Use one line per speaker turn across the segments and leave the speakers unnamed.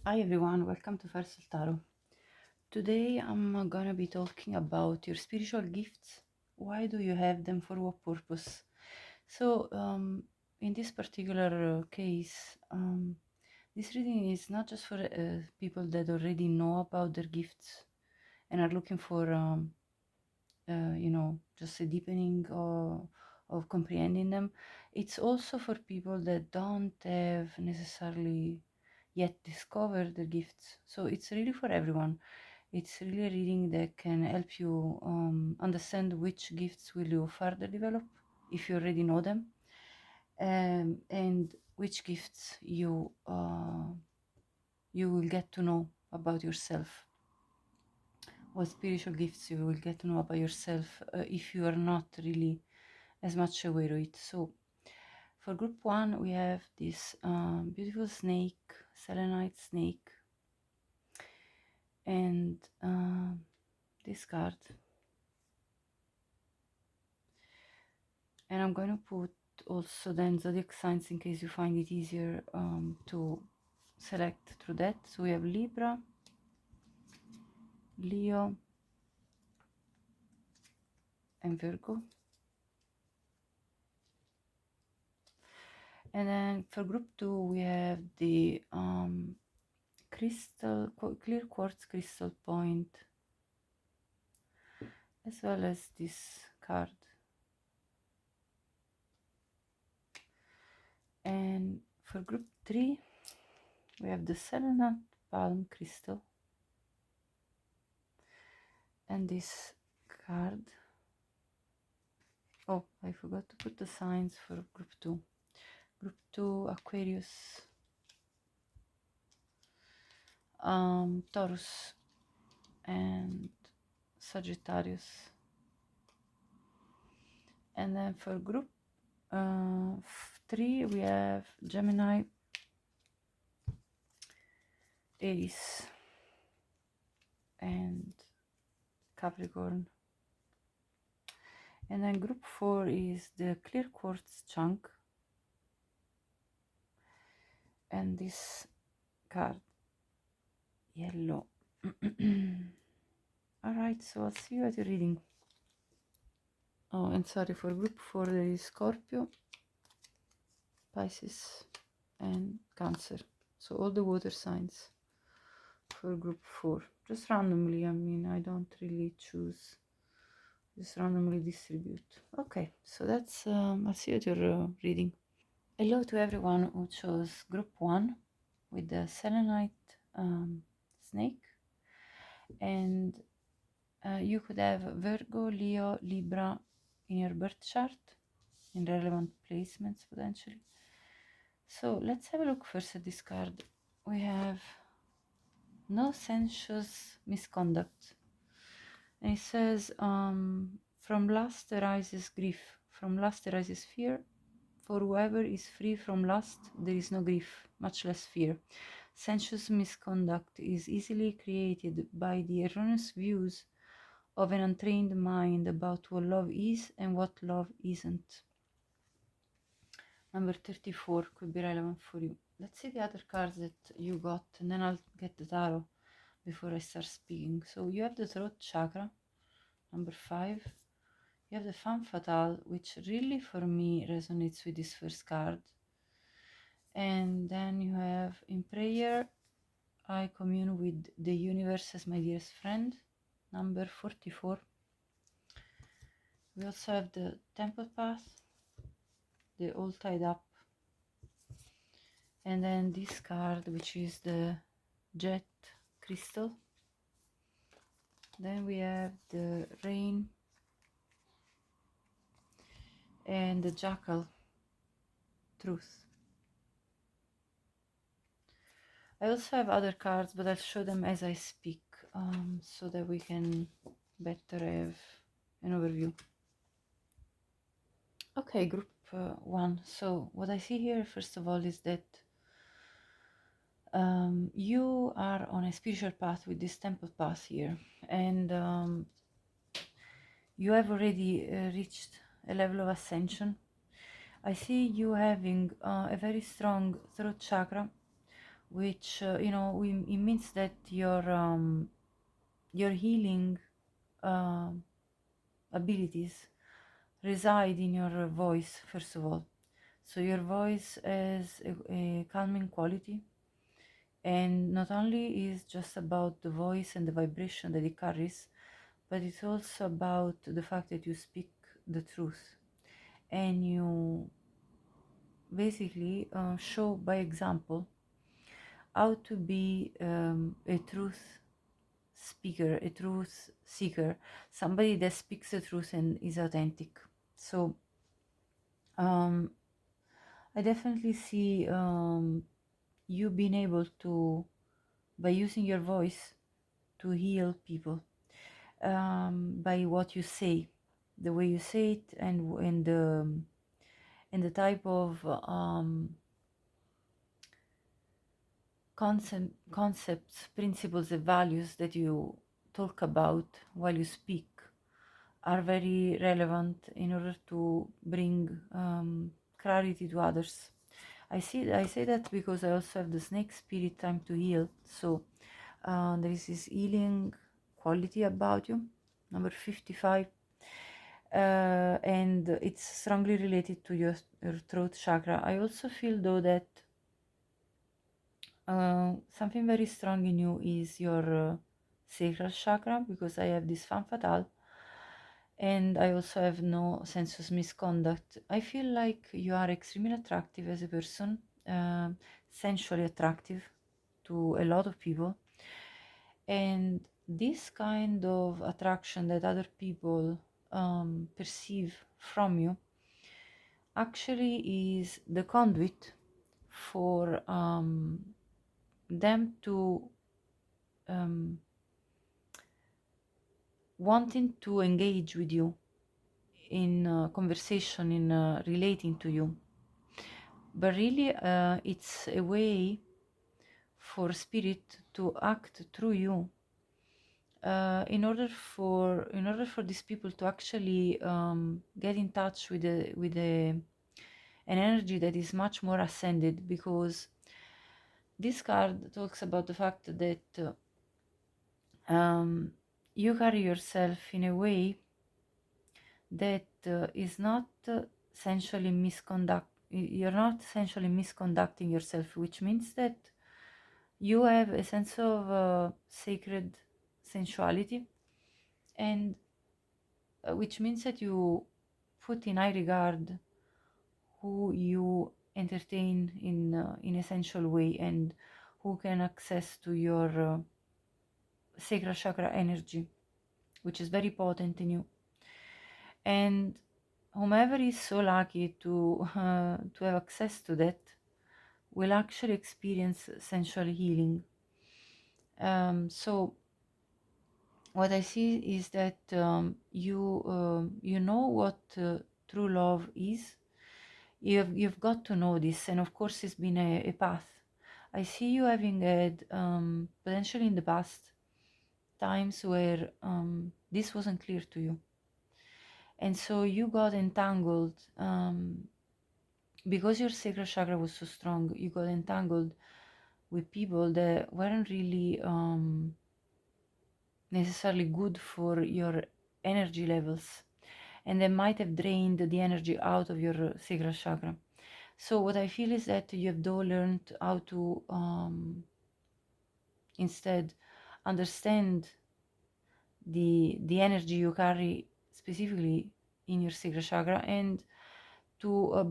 Hi everyone, welcome to Firesoultarot. Today I'm gonna be talking about your spiritual gifts. Why do you have them? For what purpose? So, in this particular case, this reading is not just for people that already know about their gifts and are looking for, just a deepening of comprehending them. It's also for people that don't have necessarily yet discovered their gifts. So it's really for everyone. It's really a reading that can help you understand which gifts will you further develop if you already know them, and which gifts you will get to know about yourself. What spiritual gifts you will get to know about yourself if you are not really as much aware of it. So for group one, we have this beautiful snake, selenite snake, and this card. And I'm going to put also then zodiac signs in case you find it easier to select through that. So we have Libra, Leo, and Virgo. And then for group two, we have the clear quartz crystal point, as well as this card. And for group three, we have the selenite palm crystal and this card. Oh, I forgot to put the signs for group two. Group two, Aquarius, Taurus, and Sagittarius. And then for group three, we have Gemini, Aries, and Capricorn. And then group four is the clear quartz chunk and this card, yellow. Alright, so I'll see you at your reading. Oh, and sorry, for group four there is Scorpio, Pisces, and Cancer. So all the water signs for group four, just randomly. I mean, I don't really choose, just randomly distribute. Okay, so that's I'll see you at your reading. Hello to everyone who chose group one with the selenite snake, and you could have Virgo, Leo, Libra in your birth chart in relevant placements potentially. So let's have a look first at this card. We have no sensuous misconduct, and it says from lust arises grief, from lust arises fear. For whoever is free from lust, there is no grief, much less fear. Sensuous misconduct is easily created by the erroneous views of an untrained mind about what love is and what love isn't. Number 34 could be relevant for you. Let's see the other cards that you got, and then I'll get the tarot before I start speaking. So you have the throat chakra, number 5. You have the femme fatale, which really for me resonates with this first card. And then you have in prayer, I commune with the universe as my dearest friend, number 44. We also have the temple path, the all tied up, and then this card, which is the jet crystal. Then we have the rain and the jackal, truth. I also have other cards, but I'll show them as I speak, so that we can better have an overview. Okay, group one. So what I see here, first of all, is that you are on a spiritual path with this temple path here, and you have already reached a level of ascension. I see you having a very strong throat chakra, which it means that your healing abilities reside in your voice, first of all. So your voice has a calming quality, and not only is just about the voice and the vibration that it carries, but it's also about the fact that you speak the truth, and you basically show by example how to be a truth speaker, a truth seeker, somebody that speaks the truth and is authentic. So um, I definitely see you being able to, by using your voice, to heal people by what you say, the way you say it, and the type of concepts, principles, and values that you talk about while you speak are very relevant in order to bring clarity to others. I say that because I also have the snake spirit time to heal. So there is this healing quality about you, number 55, and it's strongly related to your throat chakra. I also feel though that something very strong in you is your sacral chakra, because I have this femme fatale, and I also have no sensuous misconduct. I feel like you are extremely attractive as a person, sensually attractive to a lot of people, and this kind of attraction that other people perceive from you actually is the conduit for them to um, wanting to engage with you in conversation, in relating to you. But really, it's a way for spirit to act through you in order for these people to actually get in touch with an energy that is much more ascended, because this card talks about the fact that you carry yourself in a way that is not essentially misconduct. You're not essentially misconducting yourself, which means that you have a sense of sacred sensuality, and which means that you put in high regard who you entertain in essential way, and who can access to your sacral chakra energy, which is very potent in you. And whomever is so lucky to have access to that will actually experience sensual healing. So what I see is that you know what true love is. You've got to know this, and of course it's been a path. I see you having had potentially in the past times where this wasn't clear to you, and so you got entangled because your sacral chakra was so strong. You got entangled with people that weren't really necessarily good for your energy levels, and they might have drained the energy out of your sacral chakra. So what I feel is that you have though learned how to instead understand the energy you carry specifically in your sacral chakra, and to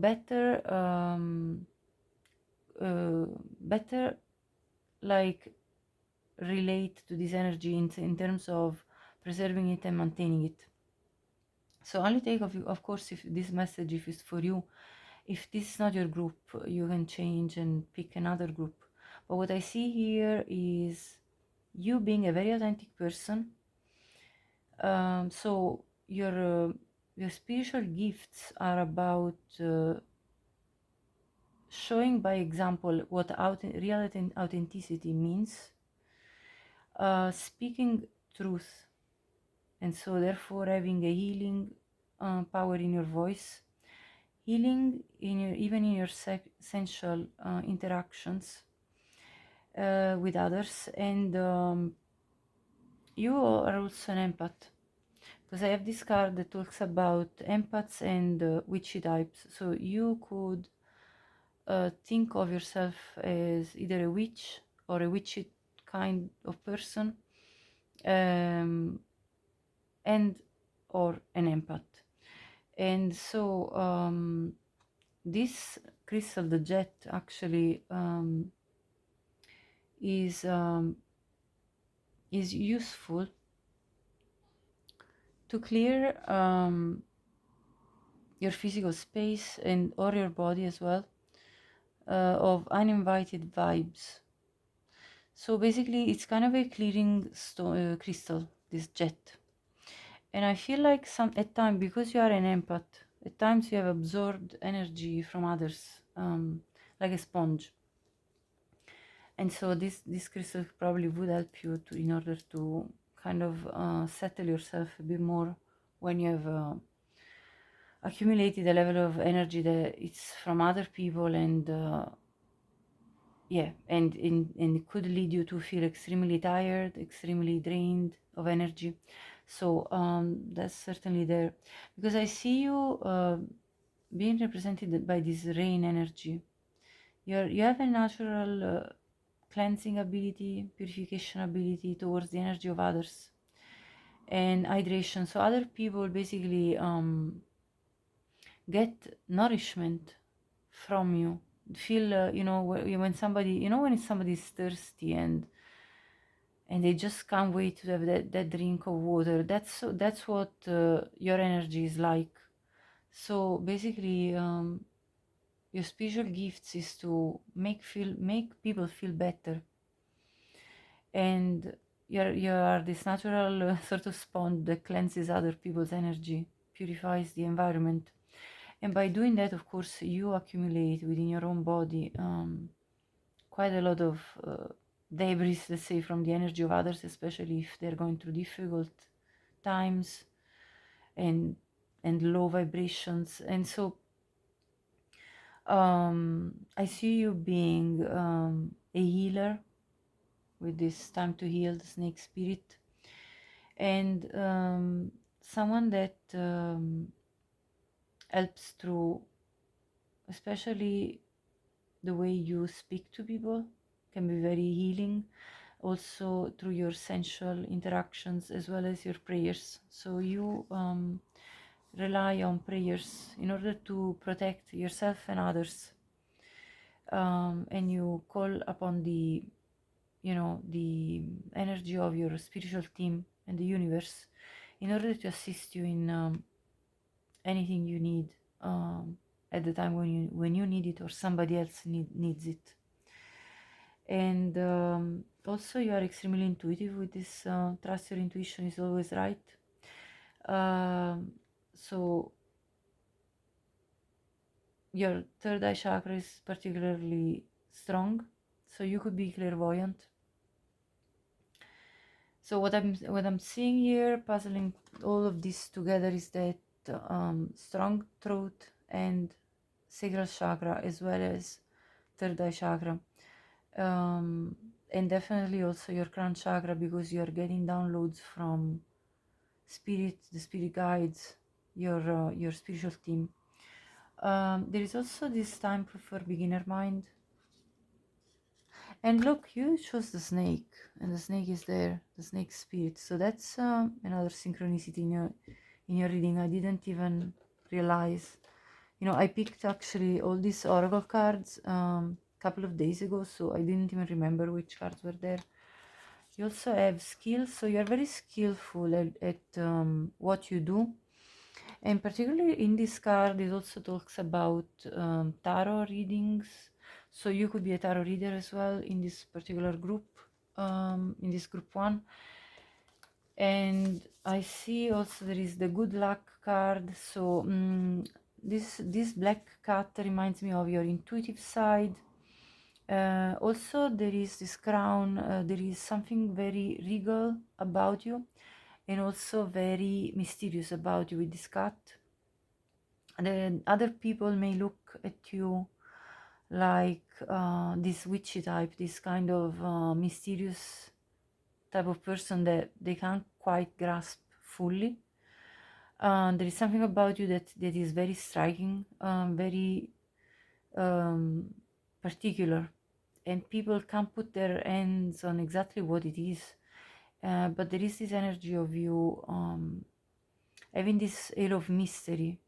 better like relate to this energy in terms of preserving it and maintaining it. So only take of course, if this message, if it's for you. If this is not your group, you can change and pick another group. But what I see here is you being a very authentic person. So your spiritual gifts are about showing by example what real authenticity means, speaking truth, and so therefore having a healing power in your voice, healing in your, even in your sensual interactions, with others, and you are also an empath, because I have this card that talks about empaths and witchy types. So you could think of yourself as either a witch or a witchy kind of person, and or an empath. And so this crystal, the jet, actually is useful to clear your physical space and or your body as well of uninvited vibes. So basically it's kind of a clearing crystal, this jet. And I feel like at times, because you are an empath, at times you have absorbed energy from others, like a sponge. And so this crystal probably would help you to, in order to kind of settle yourself a bit more when you have accumulated a level of energy that it's from other people, and yeah, and it could lead you to feel extremely tired, extremely drained of energy. So that's certainly there, because I see you being represented by this rain energy. You have a natural cleansing ability, purification ability towards the energy of others, and hydration. So other people basically get nourishment from you. Feel you know, when somebody, you know, when somebody's thirsty and they just can't wait to have that drink of water. That's what your energy is like. So basically your spiritual gifts is to make people feel better, and you are this natural sort of sponge that cleanses other people's energy, purifies the environment. And by doing that, of course, you accumulate within your own body quite a lot of debris, let's say, from the energy of others, especially if they're going through difficult times and low vibrations. And so I see you being a healer with this time to heal, the snake spirit, and someone that helps through, especially the way you speak to people can be very healing, also through your sensual interactions as well as your prayers. So you rely on prayers in order to protect yourself and others, and you call upon the energy of your spiritual team and the universe in order to assist you in anything you need at the time when you need it, or somebody else needs it. And also you are extremely intuitive with this. Trust your intuition is always right. So your third eye chakra is particularly strong, so you could be clairvoyant. So what I'm seeing here, puzzling all of this together, is that strong throat and sacral chakra, as well as third eye chakra, and definitely also your crown chakra, because you are getting downloads from spirit, the spirit guides, your spiritual team. There is also this time for beginner mind. And look, you chose the snake, and the snake is there, the snake spirit. So that's another synchronicity in your reading. I didn't even realize. I picked actually all these oracle cards a couple of days ago, so I didn't even remember which cards were there. You also have skills, so you're very skillful at what you do. And particularly in this card, it also talks about tarot readings. So you could be a tarot reader as well in this particular group, in this group 1. And I see also there is the good luck card. So this black cat reminds me of your intuitive side. Also there is this crown. There is something very regal about you, and also very mysterious about you with this cat. And then other people may look at you like this witchy type, this kind of mysterious type of person that they can't quite grasp fully. There is something about you that is very striking, very um, particular, and people can't put their hands on exactly what it is. But there is this energy of you having this air of mystery.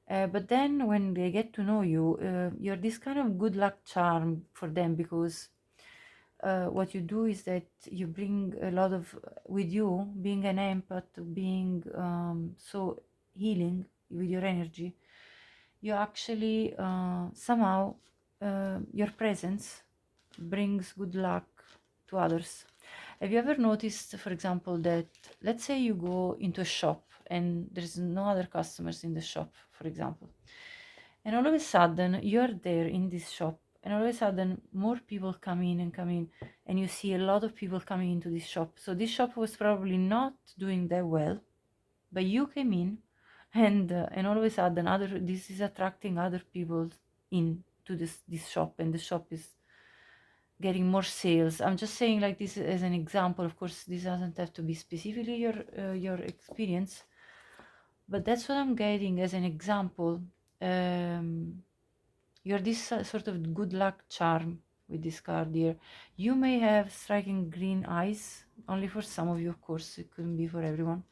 But then when they get to know you, you're this kind of good luck charm for them, because what you do is that you bring a lot of, with you being an empath, being so healing with your energy, you actually somehow your presence brings good luck to others. Have you ever noticed, for example, that let's say you go into a shop and there's no other customers in the shop, for example, and all of a sudden you're there in this shop, and all of a sudden more people come in and come in, and you see a lot of people coming into this shop. So this shop was probably not doing that well, but you came in, and all of a sudden this is attracting other people in to this shop, and the shop is getting more sales. I'm just saying like this as an example. Of course, this doesn't have to be specifically your experience, but that's what I'm getting as an example. You're this sort of good luck charm with this card here. You may have striking green eyes, only for some of you, of course, it couldn't be for everyone.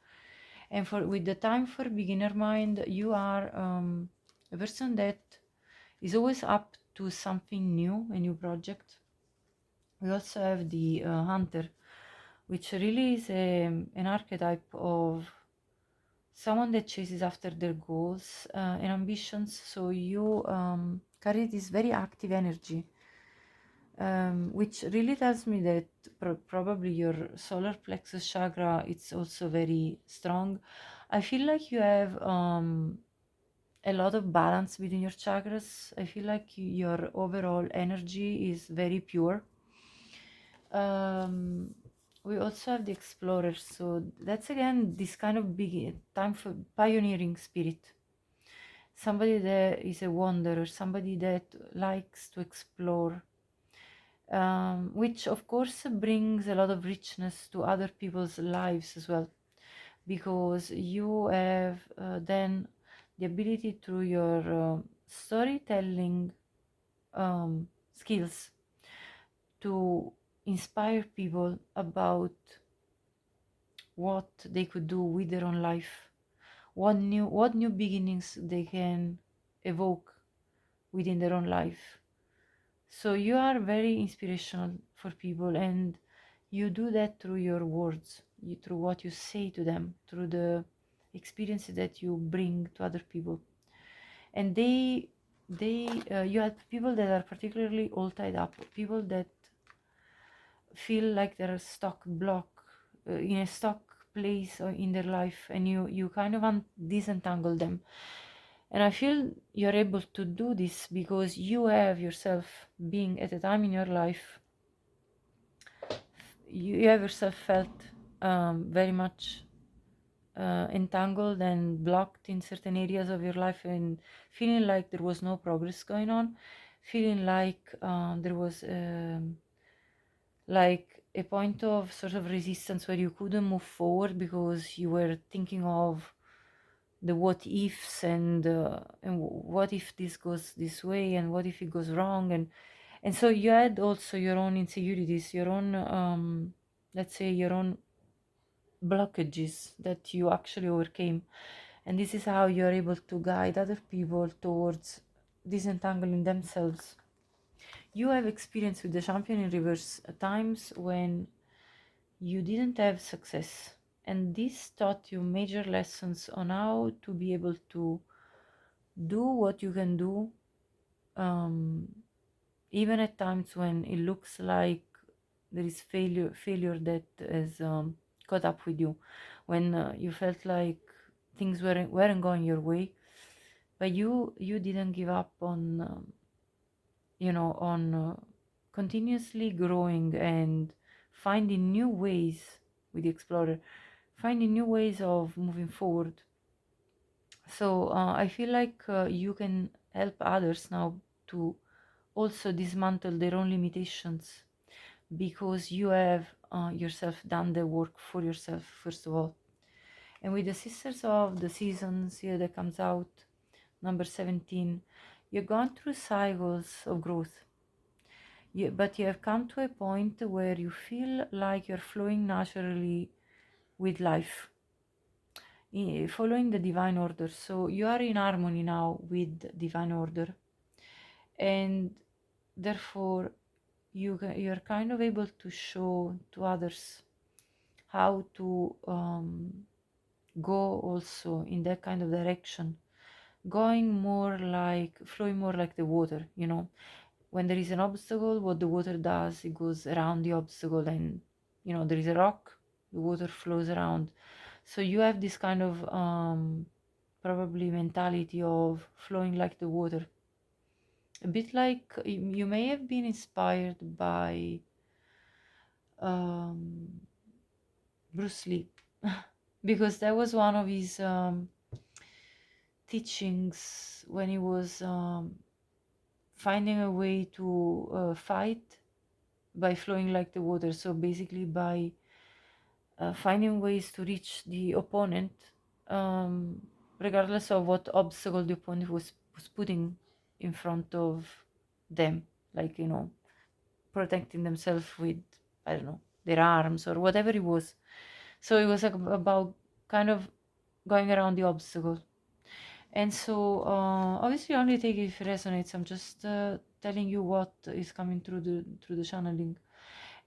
And for with the time for beginner mind, you are a person that is always up to something new, a new project. We also have the hunter, which really is an archetype of someone that chases after their goals and ambitions. So you carry this very active energy, which really tells me that probably your solar plexus chakra, it's also very strong. I feel like you have a lot of balance within your chakras. I feel like your overall energy is very pure. We also have the explorer, so that's again this kind of big time for pioneering spirit. Somebody that is a wanderer, somebody that likes to explore, which of course brings a lot of richness to other people's lives as well, because you have then the ability through your storytelling skills to inspire people about what they could do with their own life, what new beginnings they can evoke within their own life. So you are very inspirational for people, and you do that through your words, through what you say to them, through the experiences that you bring to other people. And you have people that are particularly all tied up, people that feel like they're stuck block in a stuck place or in their life, and you kind of disentangle them. And I feel you're able to do this because you have yourself, being at a time in your life, you have yourself felt very much entangled and blocked in certain areas of your life, and feeling like there was no progress going on, feeling like there was like a point of sort of resistance where you couldn't move forward because you were thinking of the what ifs, and what if this goes this way, and what if it goes wrong, and so you had also your own insecurities, your own let's say your own blockages that you actually overcame. And this is how you're able to guide other people towards disentangling themselves. You have experience with the champion in reverse times when you didn't have success, and this taught you major lessons on how to be able to do what you can do, um, even at times when it looks like there is failure that has caught up with you, when you felt like things weren't going your way, but you didn't give up on on continuously growing and finding new ways with the explorer, finding new ways of moving forward. So I feel like you can help others now to also dismantle their own limitations, because you have yourself done the work for yourself, first of all. And with the Sisters of the Seasons here that comes out, number 17, you've gone through cycles of growth, but you have come to a point where you feel like you're flowing naturally with life, following the divine order. So you are in harmony now with divine order, and therefore you're kind of able to show to others how to go also in that kind of direction, going more like, flowing more like the water, you know. When there is an obstacle, what the water does, it goes around the obstacle, and you know, there is a rock, the water flows around. So you have this kind of probably mentality of flowing like the water, a bit like you may have been inspired by um, Bruce Lee, because that was one of his teachings when he was finding a way to fight by flowing like the water. So basically by finding ways to reach the opponent, regardless of what obstacle the opponent was putting in front of them, like, you know, protecting themselves with, I don't know, their arms or whatever it was. So it was about kind of going around the obstacle. And so obviously only take it if it resonates. I'm just telling you what is coming through the channeling.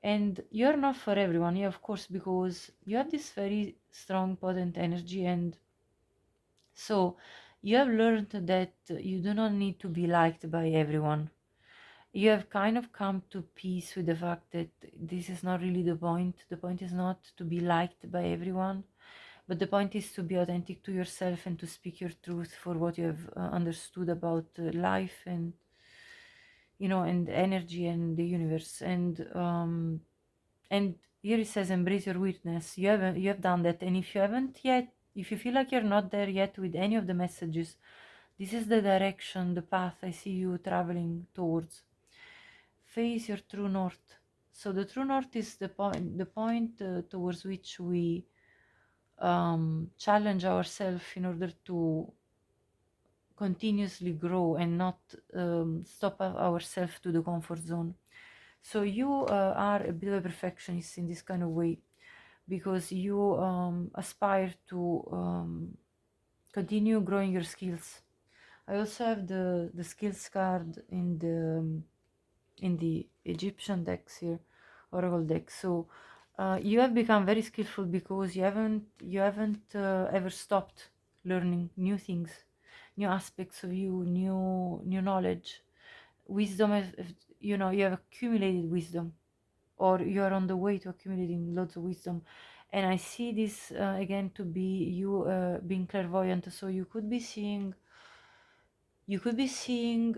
And you're not for everyone, yeah, of course, because you have this very strong potent energy, and so you have learned that you do not need to be liked by everyone. You have kind of come to peace with the fact that this is not really the point. The point is not to be liked by everyone, but the point is to be authentic to yourself and to speak your truth for what you have understood about life, and you know, and energy and the universe. And here it says embrace your weirdness. You have done that, and if you haven't yet, if you feel like you're not there yet with any of the messages, this is the direction, the path I see you traveling towards. Face your true north. So the true north is the point towards which we challenge ourselves in order to continuously grow and not stop ourselves to the comfort zone. So you are a bit of a perfectionist in this kind of way, because you aspire to continue growing your skills. I also have the skills card in the Egyptian decks here, Oracle deck. So you have become very skillful because you haven't ever stopped learning new things, new aspects of you, new knowledge, wisdom. You know, you have accumulated wisdom, or you are on the way to accumulating lots of wisdom. And I see this again to be you being clairvoyant. So you could be seeing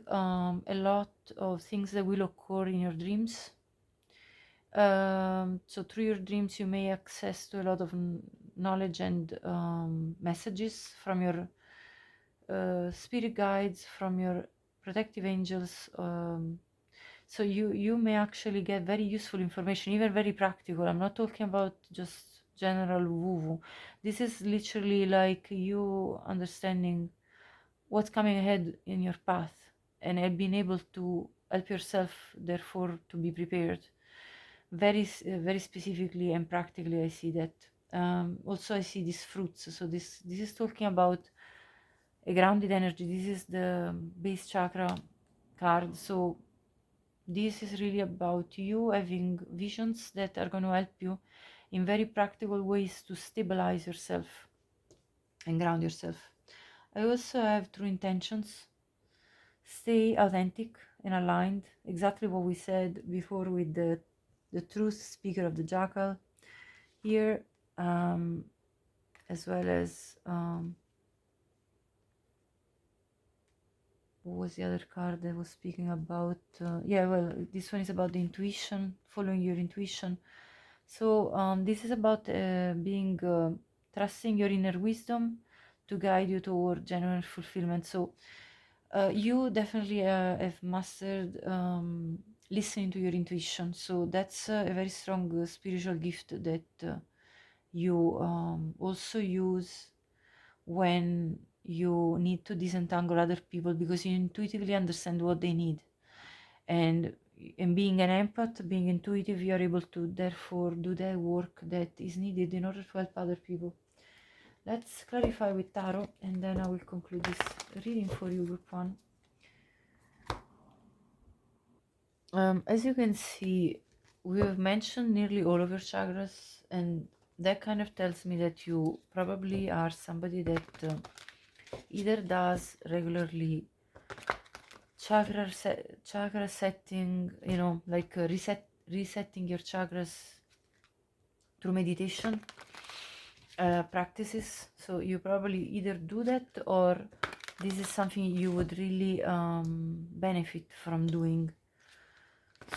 a lot of things that will occur in your dreams. So through your dreams you may access to a lot of knowledge and messages from your spirit guides, from your protective angels. So you may actually get very useful information, even very practical. I'm not talking about just general woo-woo. This is literally like you understanding what's coming ahead in your path, and being able to help yourself therefore to be prepared very specifically and practically. I see that. Also I see these fruits. So this is talking about a grounded energy. This is the base chakra card. So this is really about you having visions that are going to help you in very practical ways to stabilize yourself and ground yourself. I also have true intentions. Stay authentic and aligned, exactly what we said before with the truth speaker of the jackal here, as well as what was the other card that was speaking about? Yeah, well, this one is about the intuition, following your intuition. So this is about being trusting your inner wisdom to guide you toward genuine fulfillment. So You definitely have mastered listening to your intuition. So that's a very strong spiritual gift that you also use when you need to disentangle other people, because you intuitively understand what they need. And being an empath, being intuitive, you are able to therefore do the work that is needed in order to help other people. Let's clarify with tarot, and then I will conclude this reading for you, group one. As you can see, we have mentioned nearly all of your chakras, and that kind of tells me that you probably are somebody that either does regularly chakra setting, you know, like resetting your chakras through meditation practices. So you probably either do that, or this is something you would really benefit from doing.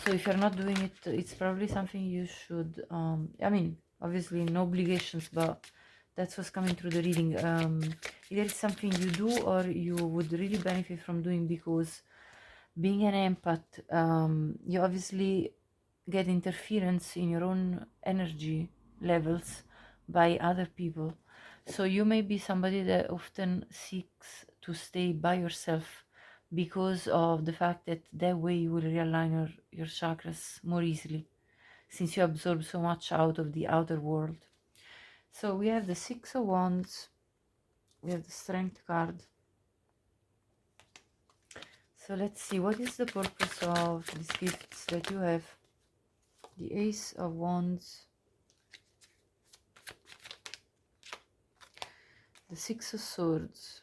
So if you're not doing it, it's probably something you should, I mean, obviously no obligations, but that's what's coming through the reading. Either it's something you do or you would really benefit from doing, because being an empath, you obviously get interference in your own energy levels by other people. So you may be somebody that often seeks to stay by yourself because of the fact that that way you will realign your chakras more easily, since you absorb so much out of the outer world. So we have the Six of Wands, we have the Strength card. So let's see, what is the purpose of these gifts that you have? The Ace of Wands, the Six of Swords,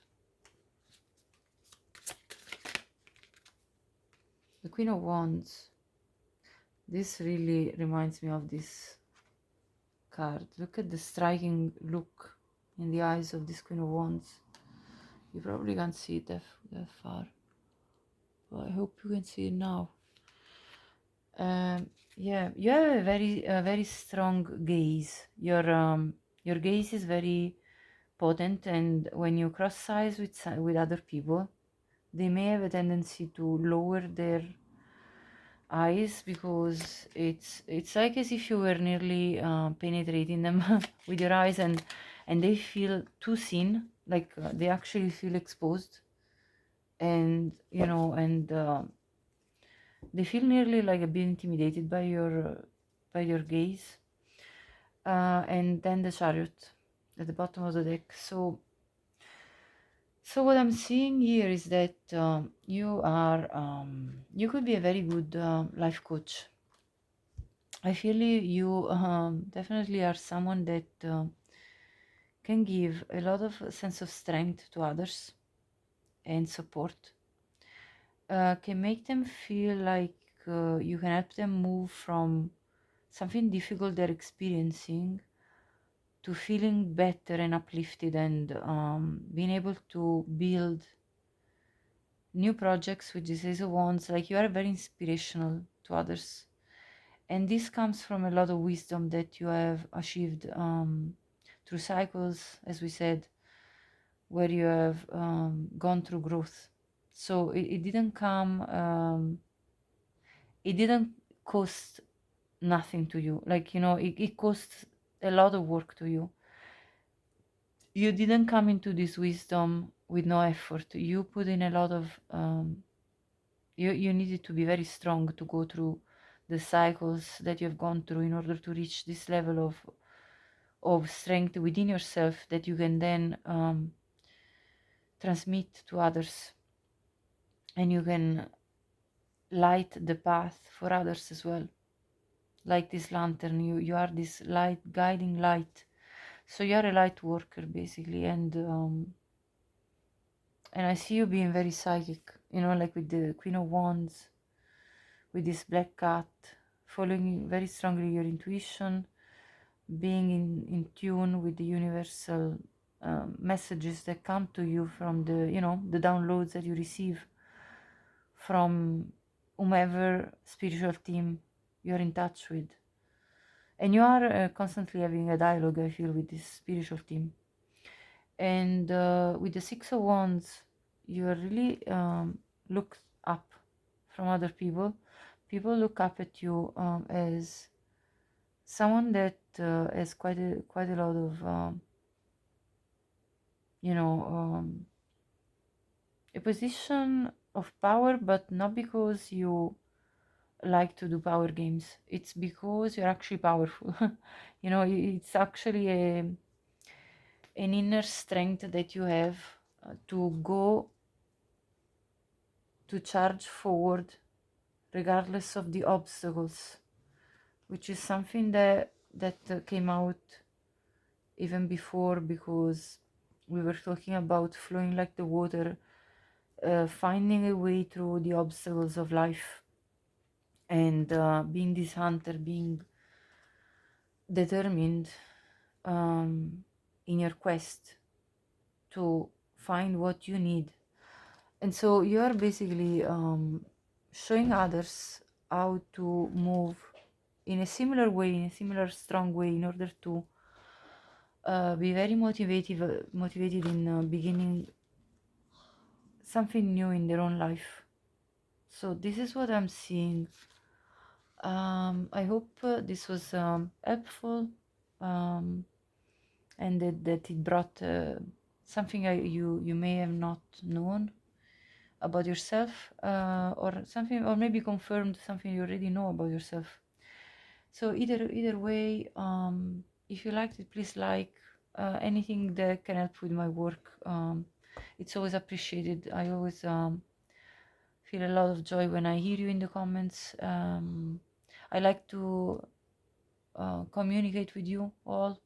the Queen of Wands. This really reminds me of this card. Look at the striking look in the eyes of this Queen of Wands. You probably can't see it that far, but I hope you can see it now. Yeah, you have a very strong gaze. Your gaze is very potent, and when you cross eyes with other people, they may have a tendency to lower their eyes, because it's like as if you were nearly penetrating them with your eyes, and they feel too seen, like they actually feel exposed, and you know, and they feel nearly like a bit intimidated by your gaze. And then the Chariot at the bottom of the deck. So what I'm seeing here is that you could be a very good life coach. I feel you definitely are someone that can give a lot of sense of strength to others and support. Can make them feel like you can help them move from something difficult they're experiencing to feeling better and uplifted, and being able to build new projects with this Ace of Wands. Like, you are very inspirational to others, and this comes from a lot of wisdom that you have achieved through cycles, as we said, where you have gone through growth. So it didn't come, it didn't cost nothing to you. Like, you know, it cost a lot of work to you. You didn't come into this wisdom with no effort. You put in a lot of you needed to be very strong to go through the cycles that you have gone through in order to reach this level of strength within yourself that you can then transmit to others, and you can light the path for others as well. Like this lantern, you are this light, guiding light. So you are a light worker basically, and I see you being very psychic, you know, like with the Queen of Wands, with this black cat, following very strongly your intuition, being in tune with the universal messages that come to you from the, you know, the downloads that you receive from whomever spiritual team you're in touch with. And you are constantly having a dialogue, I feel, with this spiritual team. And with the Six of Wands, you're really looked up from other people. People look up at you as someone that has quite a lot of you know, a position of power, but not because you like to do power games. It's because you're actually powerful. You know, it's actually an inner strength that you have to go to charge forward regardless of the obstacles, which is something that came out even before, because we were talking about flowing like the water, finding a way through the obstacles of life, and being this hunter, being determined in your quest to find what you need. And so you are basically showing others how to move in a similar way, in a similar strong way, in order to be very motivated in beginning something new in their own life. So this is what I'm seeing. I hope this was helpful, and that it brought something you may have not known about yourself, or something, or maybe confirmed something you already know about yourself. So either way, if you liked it, please like. Anything that can help with my work, it's always appreciated. I always feel a lot of joy when I hear you in the comments. I like to communicate with you all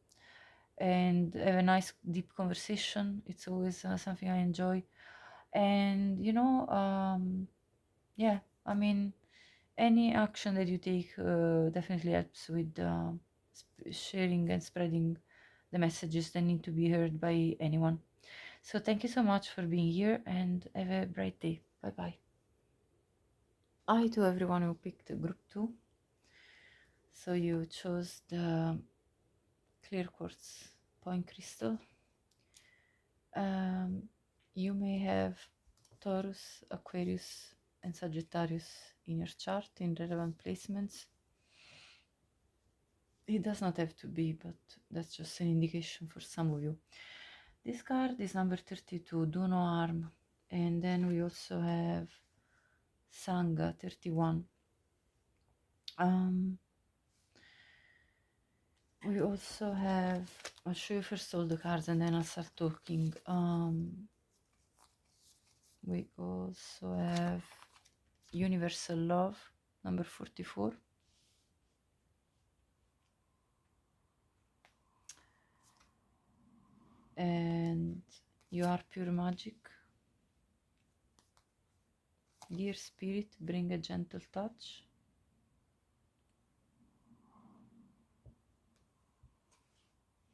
and have a nice deep conversation. It's always something I enjoy. And you know, yeah, I mean, any action that you take definitely helps with sharing and spreading the messages that need to be heard by anyone. So thank you so much for being here, and have a bright day. Bye bye. Hi to everyone who picked group 2. So you chose the clear quartz point crystal. You may have Taurus, Aquarius, and Sagittarius in your chart in relevant placements. It does not have to be, but that's just an indication for some of you. This card is number 32, Do No Harm. And then we also have Sangha 31. We also have, I'll show you first all the cards and then I'll start talking. We also have Universal Love, number 44. And You Are Pure Magic. Dear Spirit, Bring a Gentle Touch.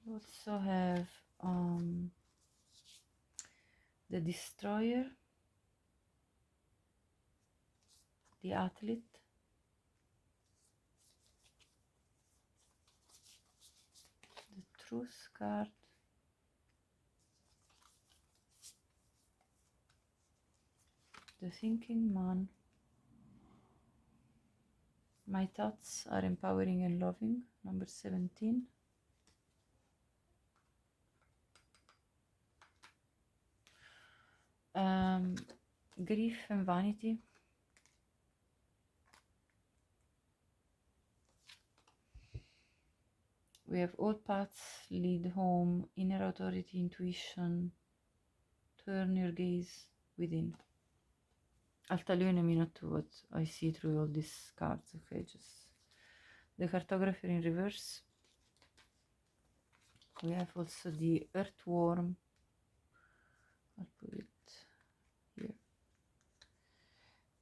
We also have the Destroyer, the Athlete, the Truth card, the Thinking Man. My Thoughts Are Empowering and Loving, number 17. Grief and Vanity. We have All Paths Lead Home, Inner Authority, Intuition, Turn Your Gaze Within. I'll tell you in a minute what I see through all these cards, okay? Just the Cartographer in reverse. We have also the Earthworm. I'll put it here.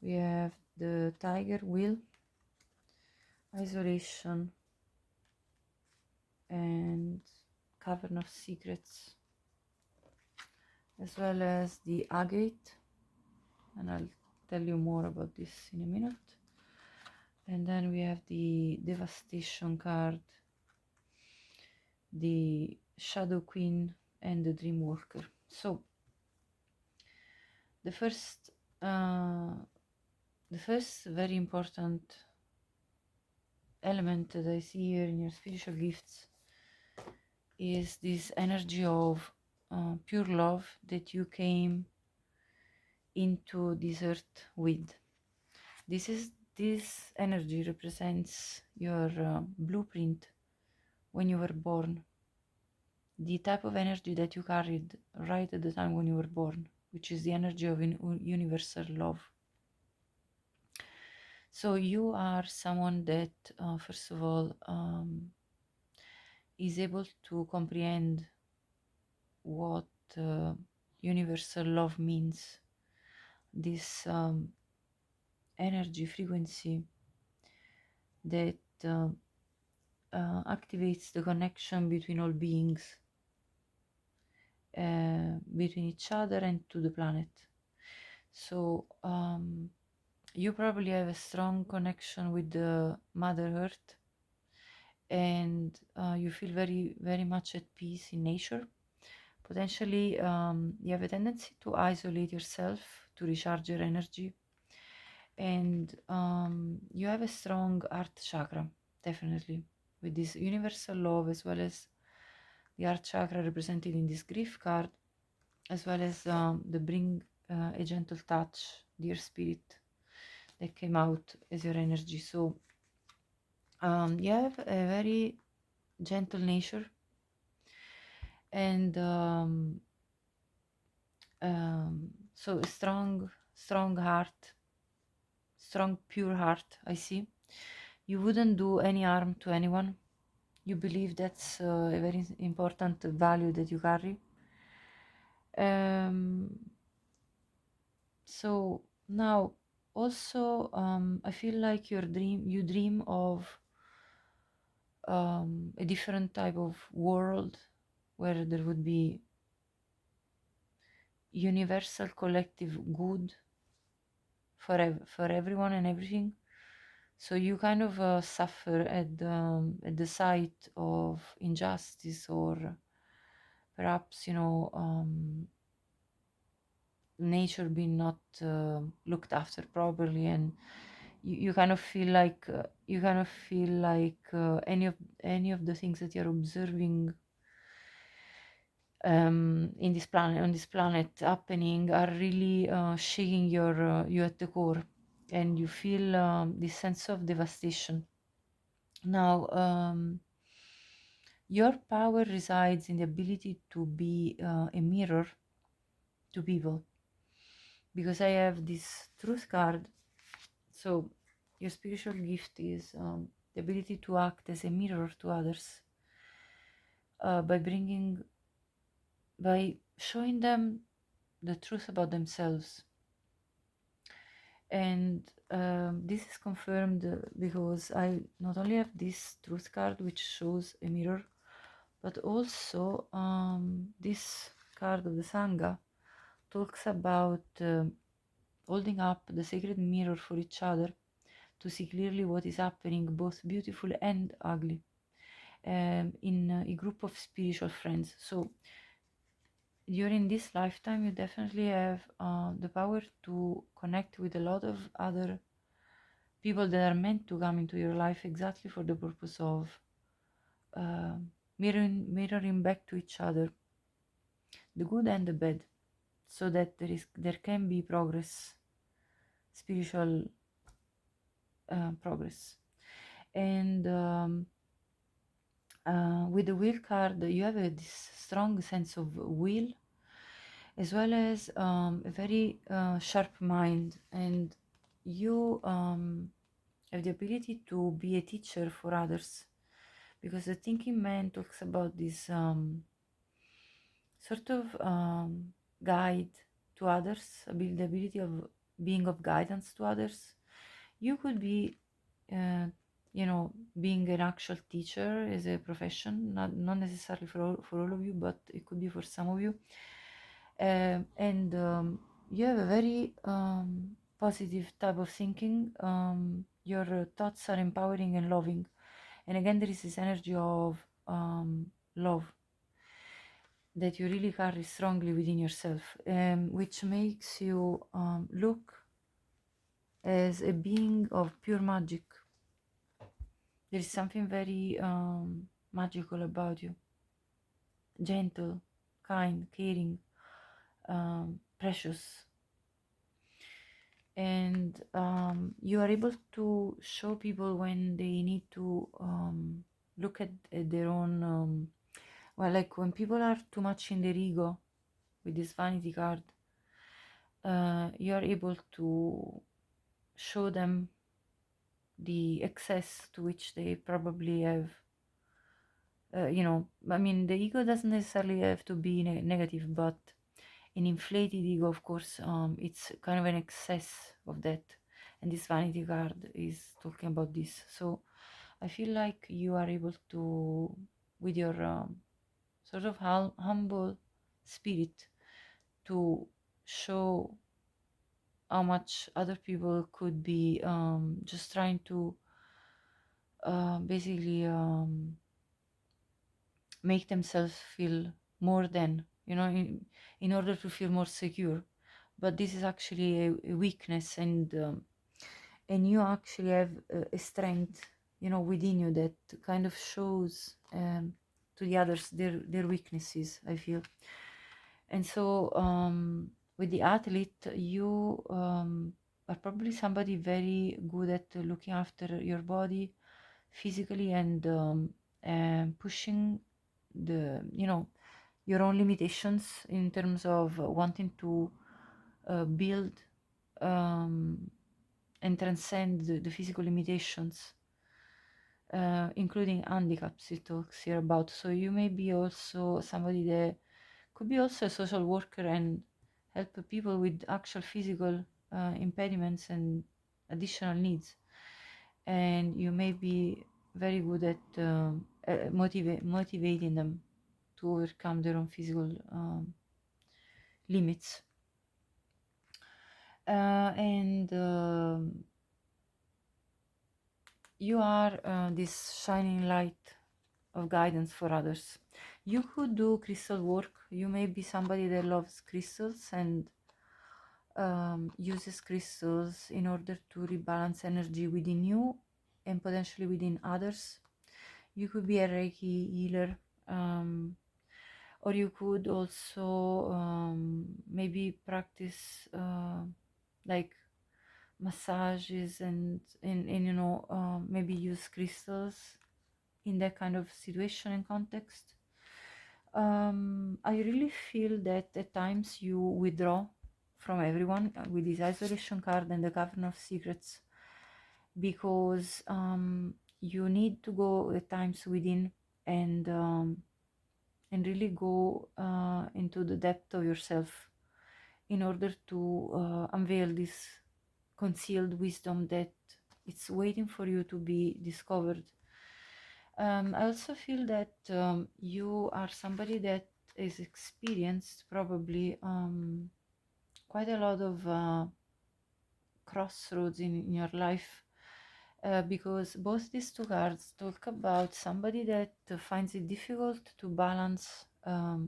We have the Tiger Wheel, Isolation, and Cavern of Secrets, as well as the Agate, and I'll tell you more about this in a minute. And then we have the Devastation card, the Shadow Queen, and the Dream Walker. So The first, the first very important element that I see here in your spiritual gifts is this energy of pure love that you came into this earth with. This energy represents your blueprint when you were born, the type of energy that you carried right at the time when you were born, which is the energy of universal love. So you are someone that, first of all, is able to comprehend what universal love means. This energy frequency that activates the connection between all beings, between each other and to the planet. So you probably have a strong connection with the Mother Earth, and you feel very, very much at peace in nature. Potentially, you have a tendency to isolate yourself to recharge your energy, and you have a strong heart chakra, definitely, with this universal love, as well as the heart chakra represented in this grief card, as well as the bring a gentle touch, dear spirit, that came out as your energy. So you have a very gentle nature, and so a strong heart, strong pure heart. I see. You wouldn't do any harm to anyone. You believe that's a very important value that you carry. So now also I feel like you dream of a different type of world where there would be universal collective good for everyone and everything. So you kind of suffer at the sight of injustice, or perhaps, nature being not looked after properly, and you kind of feel like any of the things that you're observing in this planet on this planet happening are really shaking you at the core, and you feel this sense of devastation. Now your power resides in the ability to be a mirror to people, because I have this truth card. So your spiritual gift is the ability to act as a mirror to others, by showing them the truth about themselves. And this is confirmed because I not only have this truth card, which shows a mirror, but also this card of the Sangha talks about holding up the sacred mirror for each other to see clearly what is happening, both beautiful and ugly, in a group of spiritual friends. So during this lifetime, you definitely have the power to connect with a lot of other people that are meant to come into your life exactly for the purpose of mirroring back to each other the good and the bad, so that there can be progress, spiritual progress. And with the wheel card, you have this strong sense of will, as well as a very sharp mind, and you have the ability to be a teacher for others, because the thinking man talks about this sort of guide to others, the ability of being of guidance to others. You could be being an actual teacher as a profession, not necessarily for all of you, but it could be for some of you. And you have a very positive type of thinking. Your thoughts are empowering and loving, and again there is this energy of love. that you really carry strongly within yourself, which makes you look as a being of pure magic. There is something very magical about you, gentle, kind, caring, precious. And you are able to show people when they need to look at their own, well, like when people are too much in their ego with this vanity card, you are able to show them the excess to which they probably have. You know, I mean, the ego doesn't necessarily have to be negative, but an inflated ego, of course, it's kind of an excess of that. And this vanity card is talking about this. So I feel like you are able to, with your sort of humble spirit, to show how much other people could be just trying to basically make themselves feel more than, you know, in order to feel more secure. But this is actually a weakness, and you actually have a strength, you know, within you that kind of shows to the others their weaknesses, I feel. And so with the athlete, you are probably somebody very good at looking after your body physically, and pushing the, you know, your own limitations in terms of wanting to build and transcend the physical limitations, including handicaps it talks here about. So you may be also somebody that could be also a social worker and help people with actual physical impediments and additional needs. And you may be very good at motivating them to overcome their own physical limits. And you are this shining light of guidance for others. You could do crystal work. You may be somebody that loves crystals and uses crystals in order to rebalance energy within you and potentially within others. You could be a Reiki healer, or you could also maybe practice like massages and you know, maybe use crystals in that kind of situation and context. I really feel that at times you withdraw from everyone with this isolation card and the Cavern of Secrets, because you need to go at times within and really go into the depth of yourself in order to unveil this concealed wisdom that it's waiting for you to be discovered. I also feel that you are somebody that is experienced probably quite a lot of crossroads in your life, because both these two cards talk about somebody that finds it difficult to balance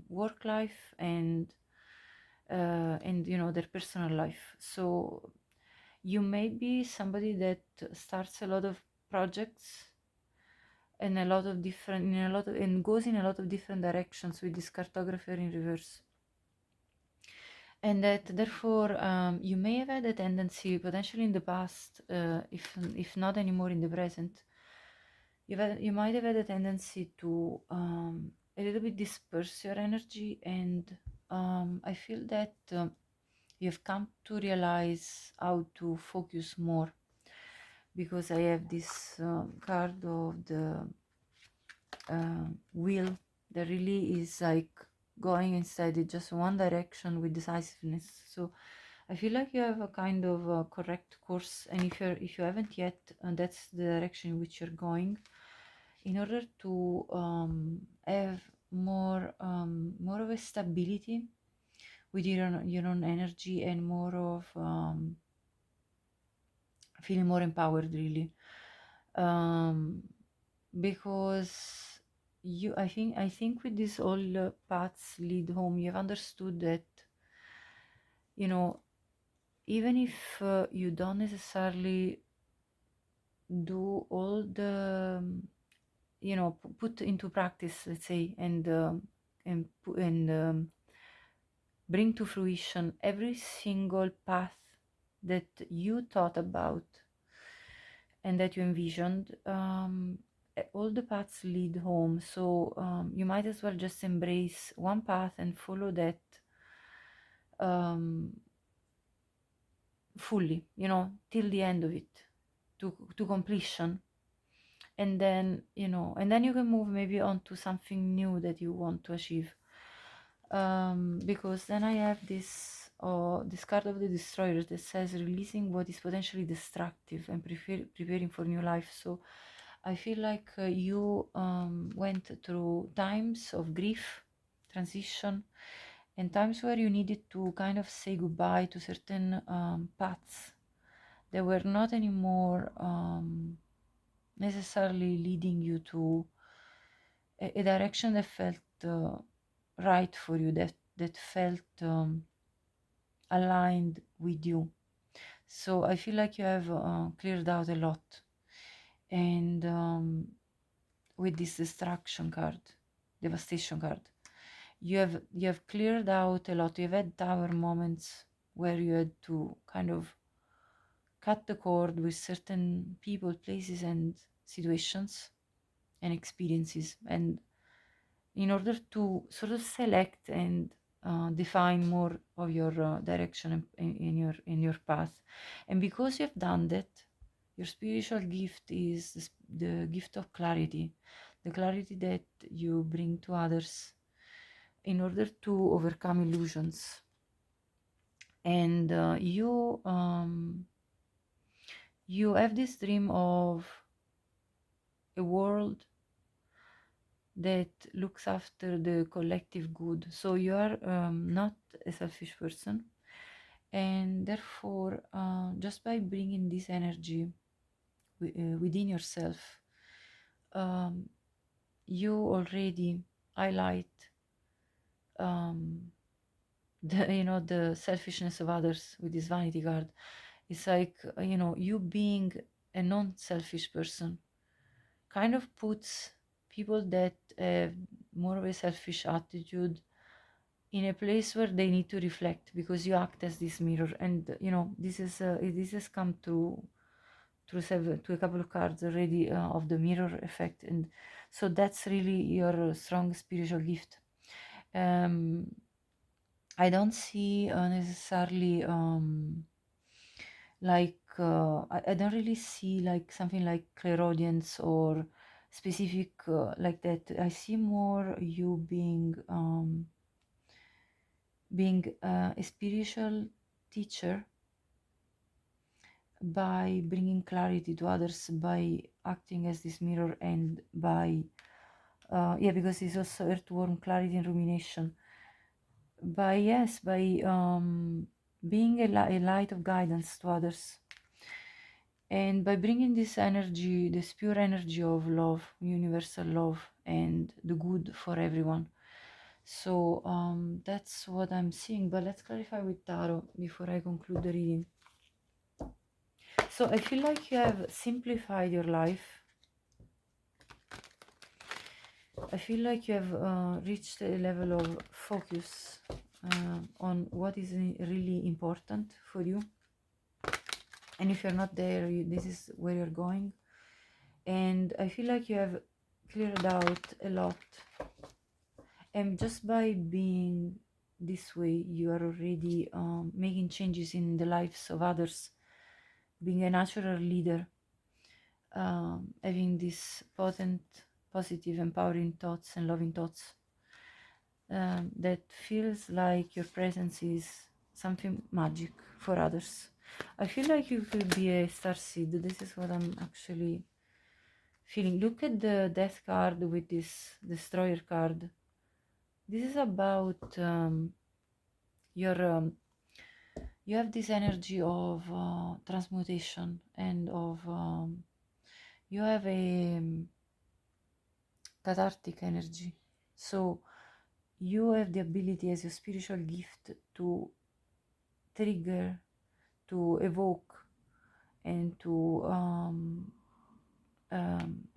work life and you know, their personal life. So you may be somebody that starts a lot of projects and and goes in a lot of different directions with this cartographer in reverse, and that therefore you may have had a tendency potentially in the past, if not anymore in the present, you might have had a tendency to a little bit disperse your energy, and I feel that you've come to realize how to focus more, because I have this card of the wheel that really is like going inside it just one direction with decisiveness. So I feel like you have a kind of correct course, and if you haven't yet, that's the direction in which you're going, in order to have more of a stability with your own energy, and more of feeling more empowered, really, because I think with this all paths lead home, you have understood that, you know, even if you don't necessarily do all the put into practice, let's say, and bring to fruition every single path that you thought about and that you envisioned, all the paths lead home. So you might as well just embrace one path and follow that um, fully, till the end of it, to completion. And then, you can move maybe on to something new that you want to achieve. Because then I have this card of the Destroyer that says releasing what is potentially destructive and preparing for new life. So I feel like you went through times of grief, transition, and times where you needed to kind of say goodbye to certain paths that were not anymore necessarily leading you to a direction that felt right for you, that felt aligned with you. So I feel like you have cleared out a lot. And with this destruction card, devastation card, you have cleared out a lot. You've had tower moments where you had to kind of cut the cord with certain people, places, and situations and experiences, and in order to sort of select and define more of your direction in your path. And because you have done that, your spiritual gift is the gift of clarity, the clarity that you bring to others in order to overcome illusions. And you have this dream of a world that looks after the collective good. So you are not a selfish person, and therefore, just by bringing this energy within yourself, um, you already highlight the selfishness of others with this vanity card. It's like you being a non-selfish person kind of puts people that have more of a selfish attitude in a place where they need to reflect, because you act as this mirror. And this has come to a couple of cards already of the mirror effect. And so that's really your strong spiritual gift. I don't see necessarily I don't really see like something like clairaudience or specific like that. I see more you being a spiritual teacher by bringing clarity to others, by acting as this mirror, and by because it's also earthworm, clarity and rumination, by being a light of guidance to others, and by bringing this energy, this pure energy of love, universal love, and the good for everyone. So that's what I'm seeing. But let's clarify with tarot before I conclude the reading. So I feel like you have simplified your life. I feel like you have reached a level of focus on what is really important for you. And if you're not there, this is where you're going. And I feel like you have cleared out a lot. And just by being this way, you are already making changes in the lives of others, being a natural leader, having these potent, positive, empowering thoughts and loving thoughts. That feels like your presence is something magic for others. I feel like you could be a starseed. This is what I'm actually feeling. Look at the death card with this destroyer card. This is about you have this energy of transmutation, and of you have a cathartic energy. So you have the ability as your spiritual gift to trigger, to evoke, and to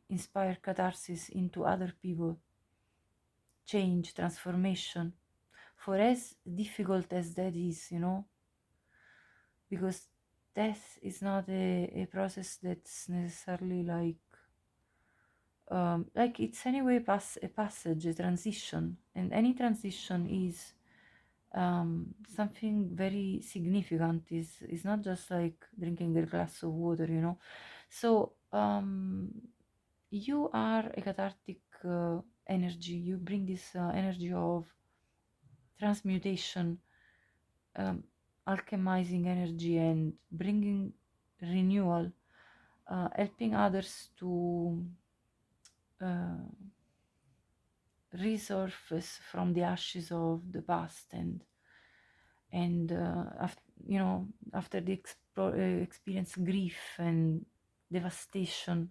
inspire catharsis into other people, change, transformation. For as difficult as that is, because death is not a process that's necessarily like it's anyway a passage, a transition, and any transition is something very significant. Is not just like drinking a glass of water. So you are a cathartic energy. You bring this energy of transmutation, alchemizing energy, and bringing renewal, helping others to resurface from the ashes of the past, and after the experience grief and devastation,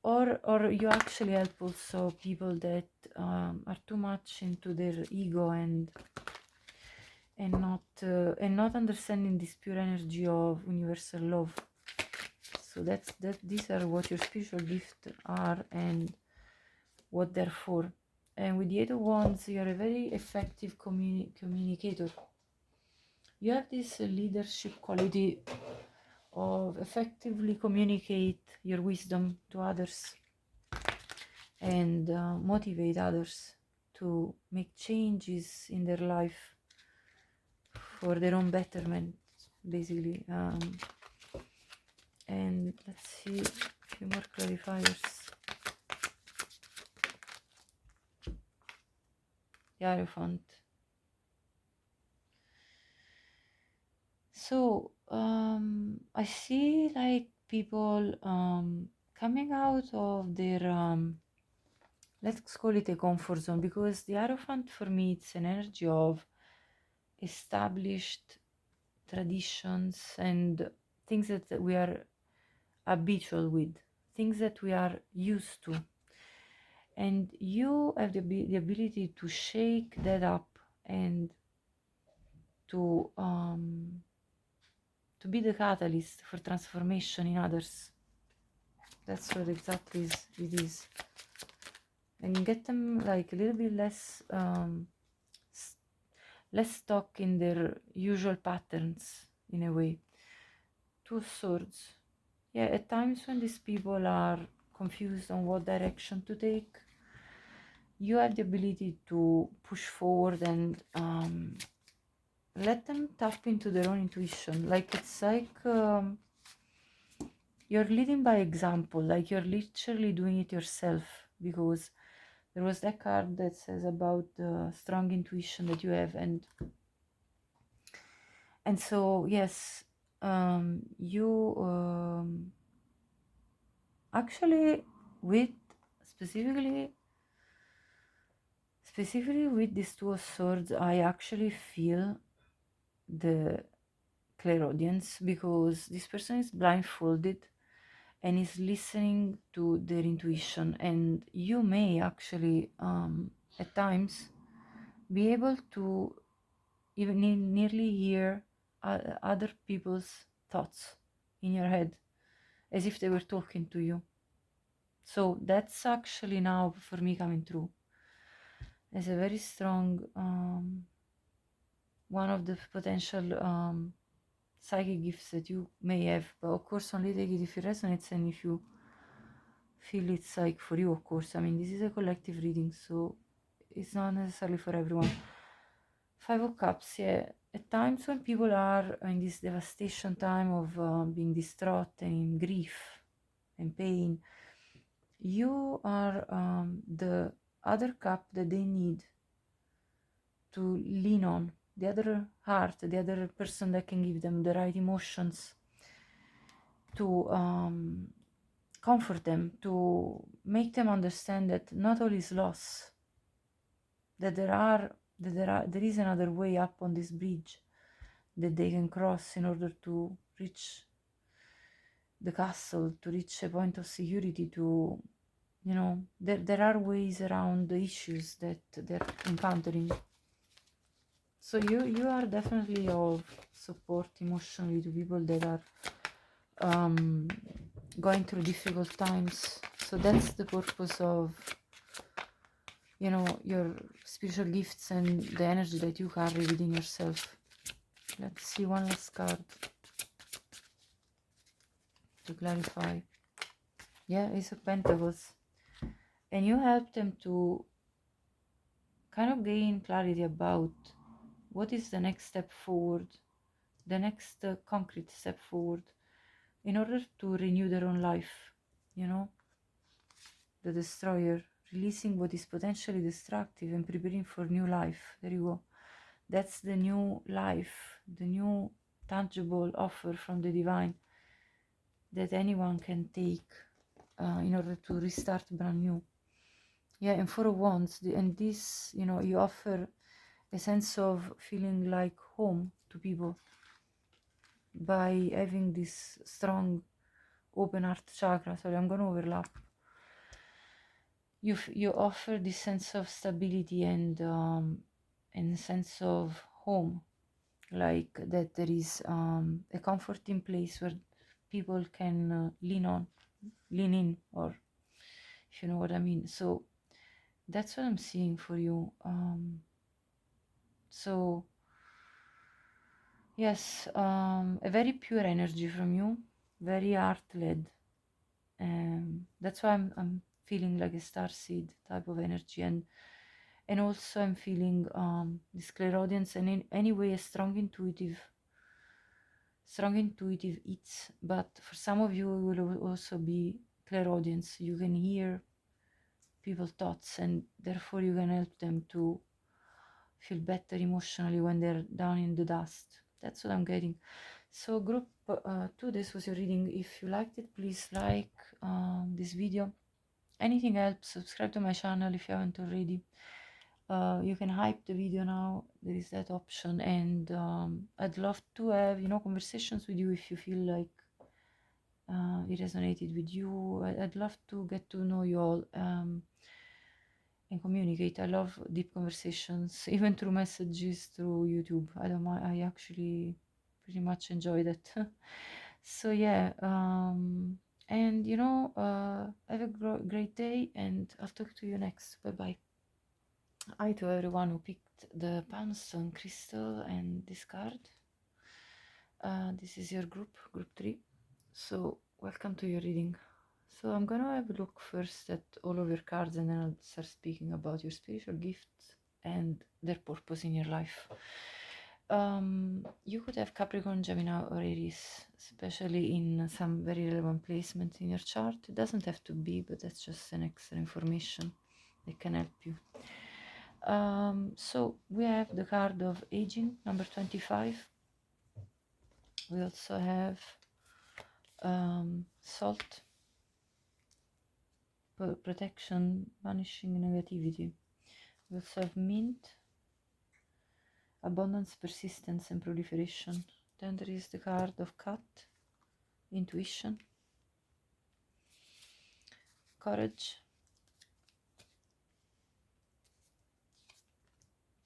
or you actually help also people that are too much into their ego and not understanding this pure energy of universal love. So these are what your spiritual gifts are and what they're for. And with the Eight of Wands, you're a very effective communicator. You have this leadership quality of effectively communicate your wisdom to others and motivate others to make changes in their life for their own betterment, basically. And let's see a few more clarifiers. The Hierophant. So I see like people coming out of their let's call it a comfort zone, because the Hierophant for me it's an energy of established traditions and things that we are habitual with, things that we are used to, and you have the ability to shake that up and to be the catalyst for transformation in others. That's what exactly it is. And get them like a little bit less stuck in their usual patterns, in a way. Two of Swords. Yeah, at times when these people are confused on what direction to take, you have the ability to push forward and let them tap into their own intuition. Like it's like you're leading by example, like you're literally doing it yourself, because there was that card that says about the strong intuition that you have, and so yes, you actually with specifically with these Two of Swords, I actually feel the clairaudience, because this person is blindfolded and is listening to their intuition, and you may actually at times be able to even nearly hear other people's thoughts in your head as if they were talking to you. So that's actually now for me coming through as a very strong one of the potential psychic gifts that you may have, but of course only take it if it resonates and if you feel it's like for you. Of course, I mean, this is a collective reading, so it's not necessarily for everyone. Five of Cups. Yeah, at times when people are in this devastation time of being distraught and in grief and pain, you are the other cup that they need to lean on, the other heart, the other person that can give them the right emotions to comfort them, to make them understand that not all is lost, that there is another way up on this bridge that they can cross in order to reach the castle, to reach a point of security, to you know, there are ways around the issues that they're encountering. So you are definitely of support emotionally to people that are going through difficult times. So that's the purpose of, you know, your spiritual gifts and the energy that you carry within yourself. Let's see one last card to clarify. Yeah, Ace of Pentacles. And you help them to kind of gain clarity about what is the next step forward, the next concrete step forward in order to renew their own life, you know. The Destroyer, releasing what is potentially destructive and preparing for new life. There you go. That's the new life, the new tangible offer from the divine that anyone can take in order to restart brand new. Yeah, and Four of Wands, and this, you know, you offer a sense of feeling like home to people by having this strong open heart chakra. Sorry, I'm going to overlap. You offer this sense of stability and sense of home, like that there is a comforting place where people can lean in, or if you know what I mean. So that's what I'm seeing for you. So yes, a very pure energy from you, very heart-led. That's why I'm feeling like a starseed type of energy, and also I'm feeling this clairaudience, and in any way a strong intuitive it's, but for some of you it will also be clairaudience. You can hear people's thoughts, and therefore you can help them to feel better emotionally when they're down in the dust. That's what I'm getting. So group 2, this was your reading. If you liked it, please like this video. Anything helps. Subscribe to my channel if you haven't already. You can hype the video now, there is that option, and I'd love to have, you know, conversations with you if you feel like it resonated with you. I'd love to get to know you all and communicate. I love deep conversations, even through messages through YouTube. I don't mind. I actually pretty much enjoy that. So yeah, and you know, have a great day, and I'll talk to you next. Bye bye. Hi to everyone who picked the Palmstone crystal and this card. This is your group 3. So welcome to your reading. So I'm gonna have a look first at all of your cards, and then I'll start speaking about your spiritual gifts and their purpose in your life. You could have Capricorn, Gemini, or Aries, especially in some very relevant placement in your chart. It doesn't have to be, but that's just an extra information that can help you. So we have the card of aging, number 25. We also have salt, protection, banishing negativity. We also have mint, abundance, persistence, and proliferation. Then there is the card of cat, intuition, courage,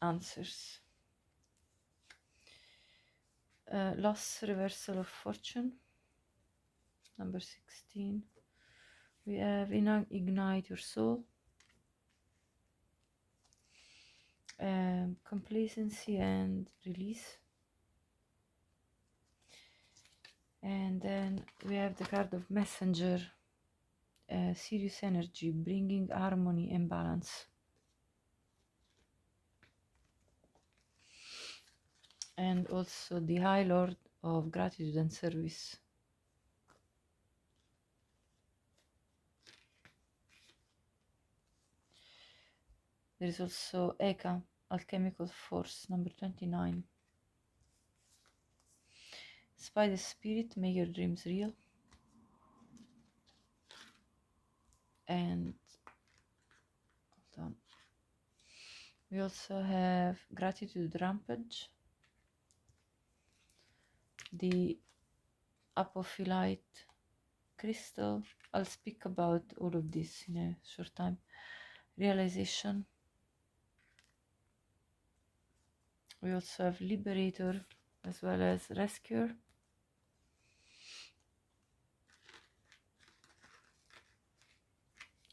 answers, loss, reversal of fortune, number 16. We have ignite your soul, complacency and release. And then we have the card of messenger, serious energy, bringing harmony and balance. And also the High Lord of gratitude and service. There is also Eka, alchemical force, number 29. Spider spirit, make your dreams real. And hold on. We also have gratitude rampage, the apophyllite crystal. I'll speak about all of this in a short time. Realization. We also have liberator as well as rescuer.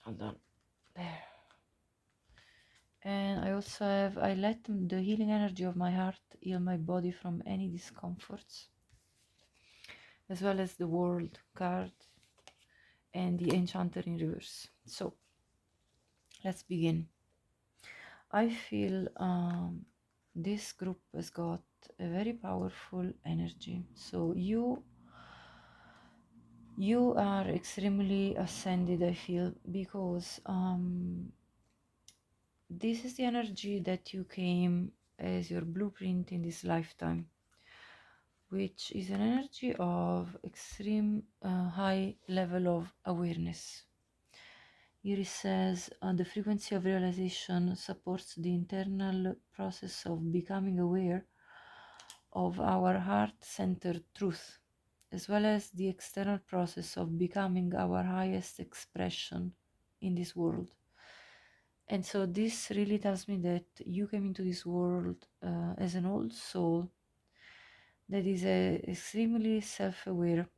Hold on. There. And I also have, I let the healing energy of my heart heal my body from any discomforts, as well as the world card and the enchanter in reverse. So let's begin. I feel this group has got a very powerful energy. So you are extremely ascended, I feel, because this is the energy that you came as your blueprint in this lifetime, which is an energy of extreme high level of awareness. Iris says the frequency of realization supports the internal process of becoming aware of our heart-centered truth, as well as the external process of becoming our highest expression in this world. And so this really tells me that you came into this world as an old soul that is extremely self-aware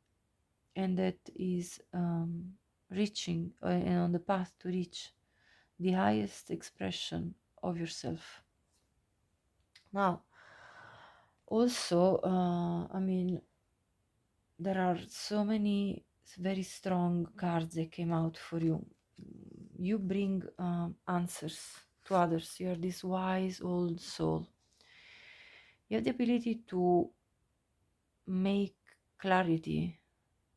and that is reaching and on the path to reach the highest expression of yourself. Now, also, I mean, there are so many very strong cards that came out for you. You bring answers to others. You are this wise old soul. You have the ability to make clarity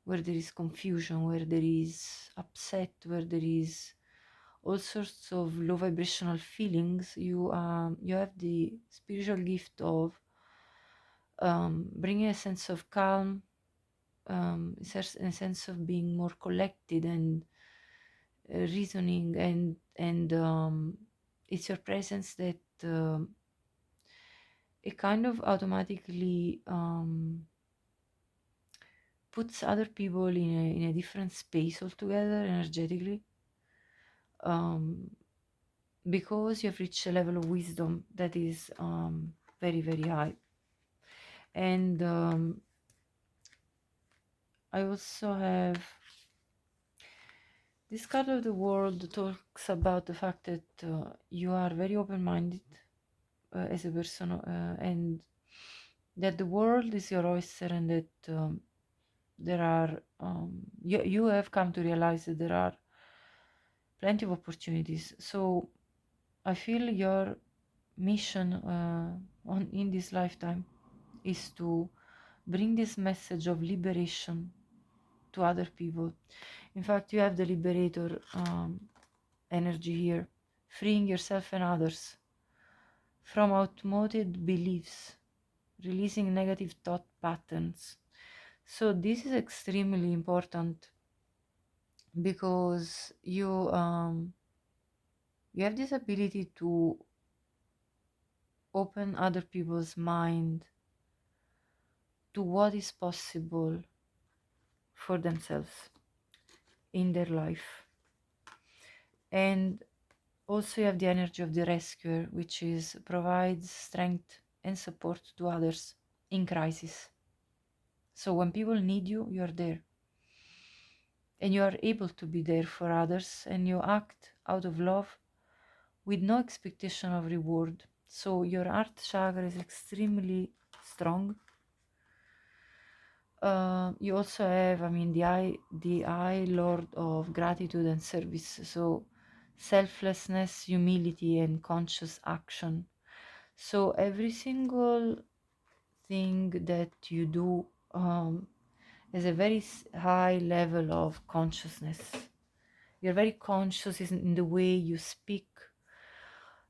where there is confusion, where there is upset, where there is all sorts of low vibrational feelings. You have the spiritual gift of bringing a sense of calm, a sense of being more collected and reasoning, and it's your presence that it kind of automatically puts other people in a different space altogether energetically, because you have reached a level of wisdom that is very, very high. And I also have this card of the world talks about the fact that you are very open-minded as a person, and that the world is your oyster, and that there are you have come to realize that there are plenty of opportunities. So I feel your mission in this lifetime is to bring this message of liberation to other people. In fact, you have the liberator energy here, freeing yourself and others from outmoded beliefs, releasing negative thought patterns. So this is extremely important because you have this ability to open other people's mind to what is possible for themselves in their life. And also you have the energy of the rescuer, which is provides strength and support to others in crisis. So when people need you, you are there. And you are able to be there for others, and you act out of love with no expectation of reward. So your heart chakra is extremely strong. You also have, I mean, the eye lord of gratitude and service. So selflessness, humility, and conscious action. So every single thing that you do has a very high level of consciousness. You're very conscious in the way you speak,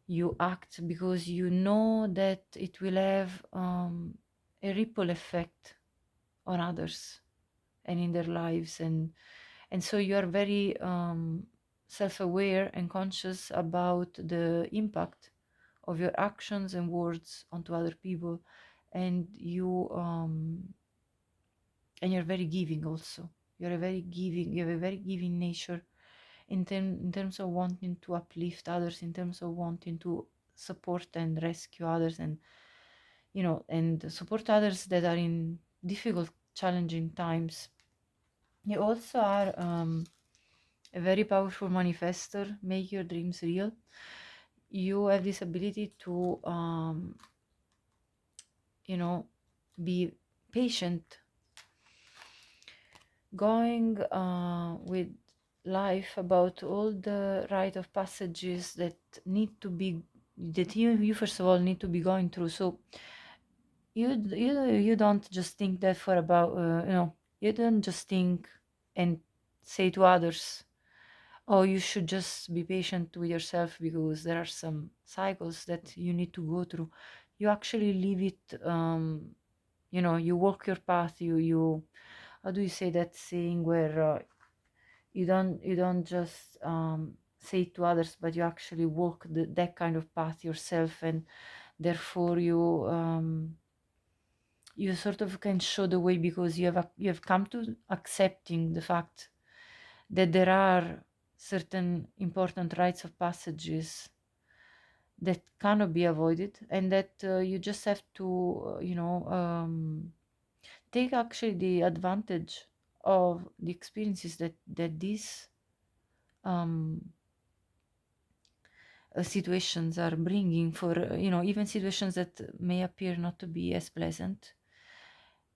you act, because you know that it will have a ripple effect on others and in their lives, and so you are very self-aware and conscious about the impact of your actions and words onto other people, and you're very giving also. You're a very giving, you have a very giving nature in terms of wanting to uplift others, in terms of wanting to support and rescue others, and and support others that are in difficult, challenging times. You also are a very powerful manifester. Make your dreams real. You have this ability to be patient, going with life about all the rite of passages that you first of all need to be going through. So you don't just think that for about you don't just think and say to others, oh, you should just be patient with yourself because there are some cycles that you need to go through. You actually live it. You walk your path. You how do you say that saying where you don't just say it to others, but you actually walk that kind of path yourself, and therefore you sort of can show the way because you have come to accepting the fact that there are certain important rites of passages that cannot be avoided, and that you just have to take actually the advantage of the experiences that these um, situations are bringing, for even situations that may appear not to be as pleasant.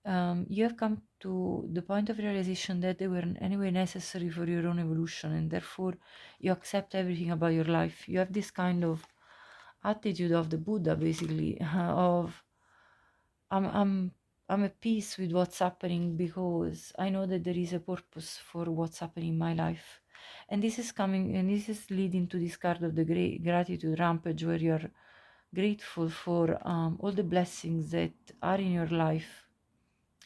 You have come to the point of realization that they were anyway necessary for your own evolution, and therefore you accept everything about your life. You have this kind of attitude of the Buddha, basically, of I'm I'm at peace with what's happening because I know that there is a purpose for what's happening in my life. And this is coming, and this is leading to this card of the gratitude rampage, where you're grateful for all the blessings that are in your life.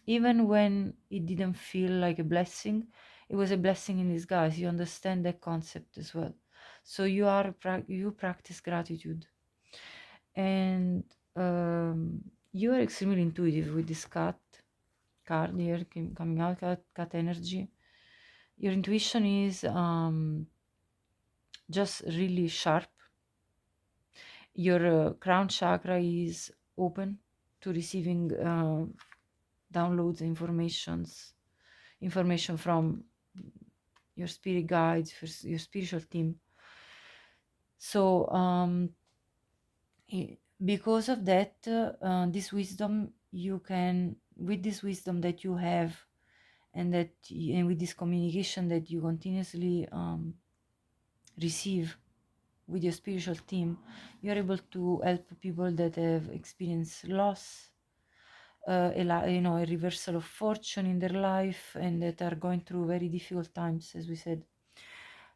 Even when it didn't feel like a blessing, it was a blessing in disguise. You understand that concept as well. So you practice gratitude, and you are extremely intuitive with this card here coming out, cat energy. Your intuition is just really sharp. Your crown chakra is open to receiving downloads, information from your spirit guides, your spiritual team. So because of that, this wisdom you can, with this wisdom that you have, and with this communication that you continuously receive with your spiritual team, you're able to help people that have experienced loss, a reversal of fortune in their life, and that are going through very difficult times, as we said.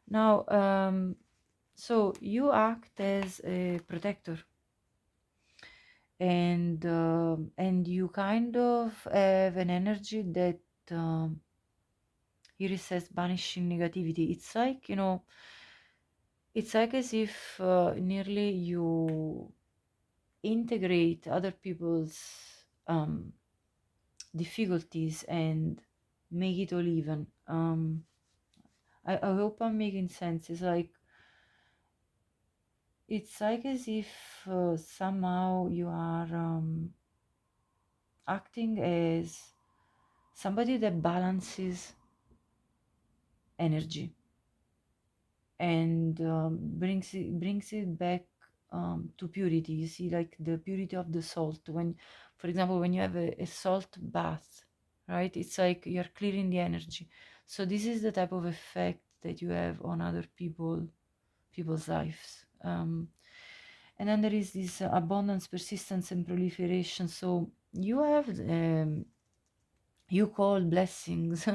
Now, so you act as a protector, and you kind of have an energy that here it says banishing negativity. It's like as if nearly you integrate other people's difficulties and make it all even. I hope I'm making sense. It's like as if somehow you are acting as somebody that balances energy and brings it back to purity. You see, like the purity of the salt. When, for example, when you have a salt bath, right? It's like you're clearing the energy. So this is the type of effect that you have on other people's lives. And then there is this abundance, persistence, and proliferation. So you have you call blessings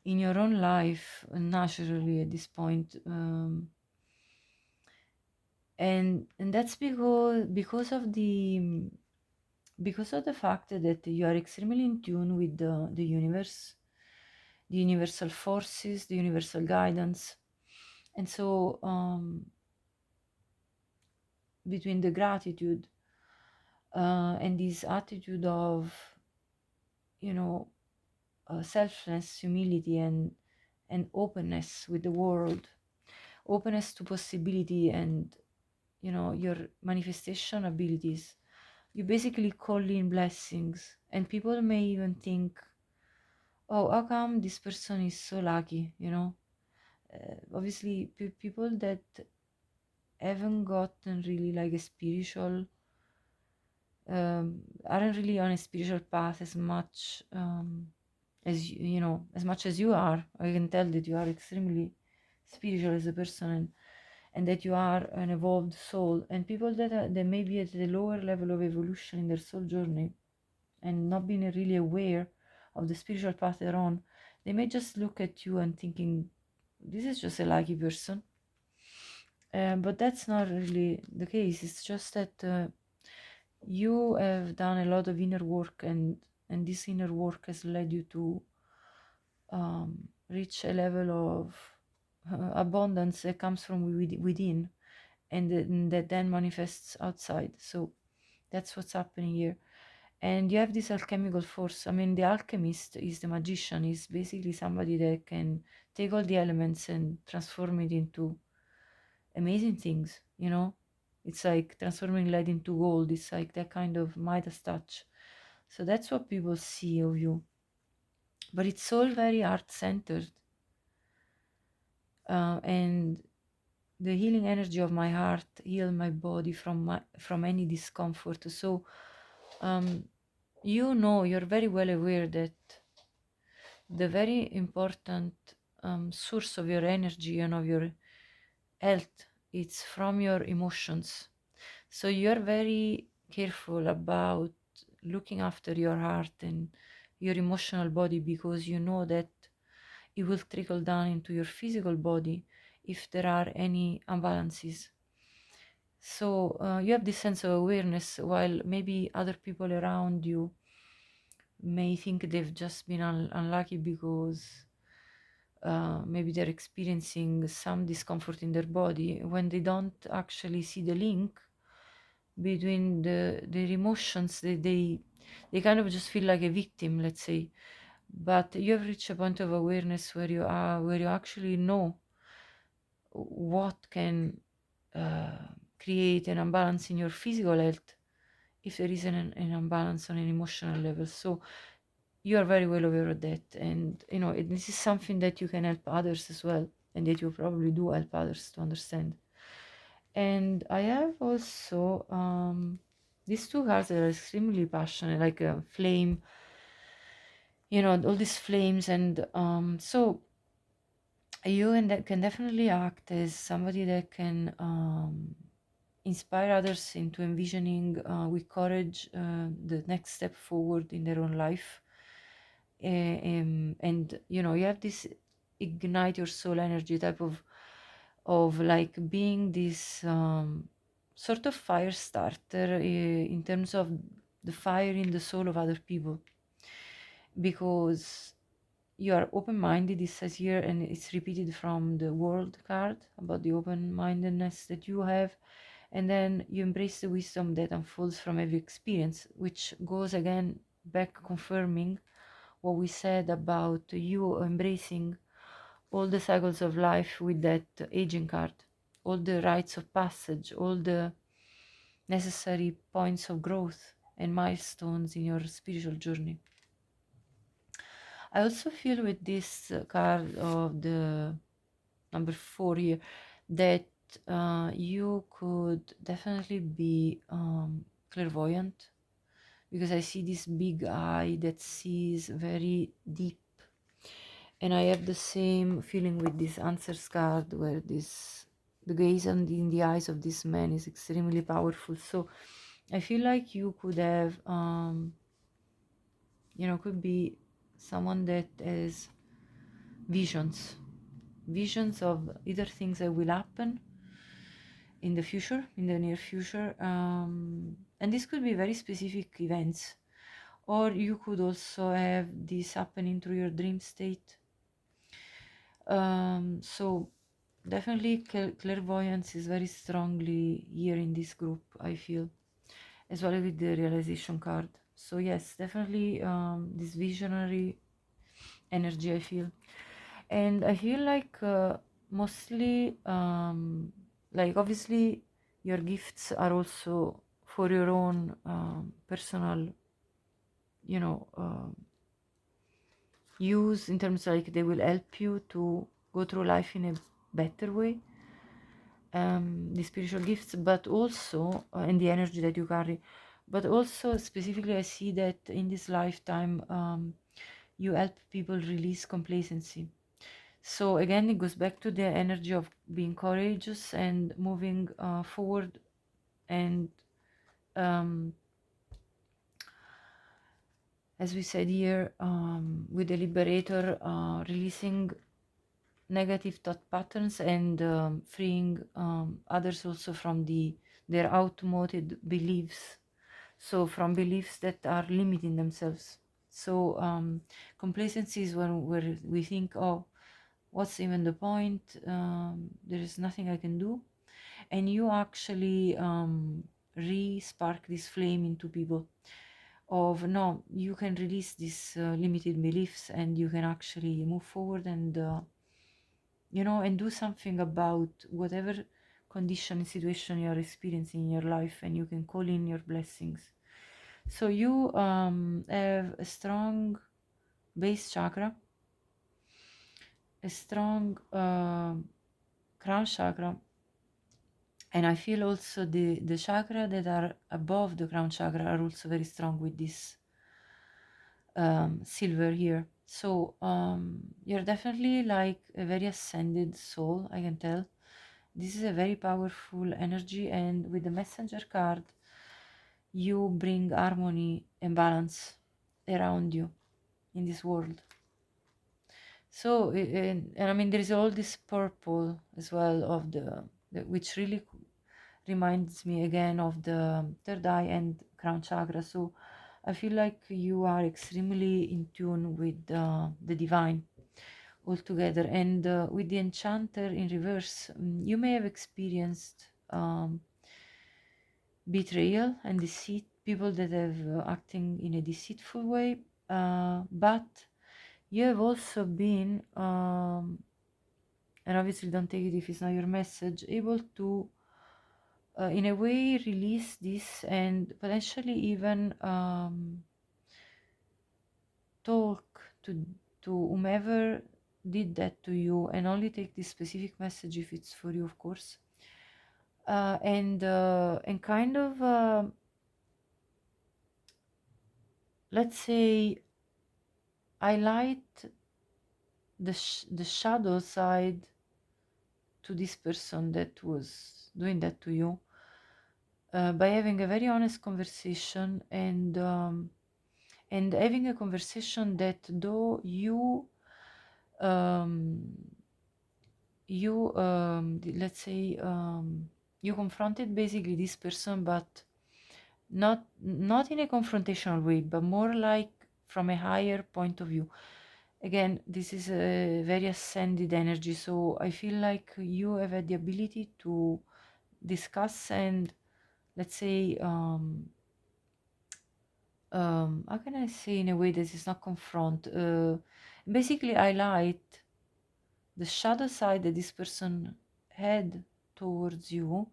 in your own life naturally at this point. And that's because of the fact that you are extremely in tune with the universe, the universal forces, the universal guidance. And so between the gratitude and this attitude of selfless humility and openness with the world, openness to possibility, and your manifestation abilities. You basically call in blessings, and people may even think, oh, how come this person is so lucky, obviously people that haven't gotten really like a spiritual aren't really on a spiritual path as much as as much as you are. I can tell that you are extremely spiritual as a person, and that you are an evolved soul. And people that may be at the lower level of evolution in their soul journey and not being really aware of the spiritual path they're on, they may just look at you and thinking, this is just a lucky person. But that's not really the case. It's just that you have done a lot of inner work, and this inner work has led you to reach a level of abundance that comes from within, and that then manifests outside. So that's what's happening here. And you have this alchemical force. I mean, the alchemist is the magician, is basically somebody that can take all the elements and transform it into amazing things, It's like transforming lead into gold. It's like that kind of Midas touch. So that's what people see of you. But it's all very heart-centered. And the healing energy of my heart heal my body from any discomfort. So you're very well aware that the very important source of your energy and of your health, it's from your emotions. So you're very careful about looking after your heart and your emotional body, because you know that it will trickle down into your physical body if there are any imbalances. So you have this sense of awareness, while maybe other people around you may think they've just been unlucky because maybe they're experiencing some discomfort in their body, when they don't actually see the link between their emotions. They kind of just feel like a victim, let's say. But you have reached a point of awareness where you actually know what can create an imbalance in your physical health if there is an imbalance on an emotional level. So you are very well aware of that, and this is something that you can help others as well, and that you probably do help others to understand. And I have also these two cards that are extremely passionate, like a flame, all these flames. And so you and that can definitely act as somebody that can inspire others into envisioning with courage the next step forward in their own life. And you have this ignite your soul energy type of like being this sort of fire starter in terms of the fire in the soul of other people, because you are open-minded. It says here, and it's repeated from the world card about the open-mindedness that you have. And then you embrace the wisdom that unfolds from every experience, which goes again back confirming what we said about you embracing all the cycles of life with that aging card, all the rites of passage, all the necessary points of growth and milestones in your spiritual journey. I also feel with this card of the number 4 here that you could definitely be clairvoyant, because I see this big eye that sees very deep. And I have the same feeling with this answers card, where the gaze in the eyes of this man is extremely powerful. So I feel like you could have could be someone that has visions of either things that will happen in the future, in the near future, and this could be very specific events, or you could also have this happening through your dream state. So definitely clairvoyance is very strongly here in this group, I feel, as well with the realization card. So yes, definitely this visionary energy, I feel. And I feel like mostly like obviously your gifts are also for your own personal, you know, use, in terms like they will help you to go through life in a better way, the spiritual gifts, but also and the energy that you carry. But also specifically I see that in this lifetime you help people release complacency. So again, it goes back to the energy of being courageous and moving forward, and as we said here, with the Liberator, releasing negative thought patterns and freeing others also from their outmoded beliefs. So from beliefs that are limiting themselves. So complacency is where we think, oh, what's even the point? There is nothing I can do. And you actually re-spark this flame into people of, no, you can release these limited beliefs and you can actually move forward and you know, and do something about whatever condition and situation you are experiencing in your life, and you can call in your blessings. So you have a strong base chakra, a strong crown chakra, and I feel also the chakra that are above the crown chakra are also very strong with this silver here. So you're definitely like a very ascended soul, I can tell. This is a very powerful energy, and with the messenger card you bring harmony and balance around you in this world. So and I mean, there is all this purple as well of the which really reminds me again of the third eye and crown chakra. So I feel like you are extremely in tune with the divine altogether. And with the enchanter in reverse, you may have experienced betrayal and deceit, people that have acting in a deceitful way, but you have also been and obviously don't take it if it's not your message, able to in a way release this and potentially even talk to whomever did that to you, and only take this specific message if it's for you, of course, and kind of let's say highlight the shadow side to this person that was doing that to you, by having a very honest conversation, and having a conversation that though you let's say you confronted basically this person, but not in a confrontational way, but more like from a higher point of view. Again, this is a very ascended energy, so I feel like you have had the ability to discuss and, let's say, how can I say in a way that is not confront, basically highlight the shadow side that this person had towards you,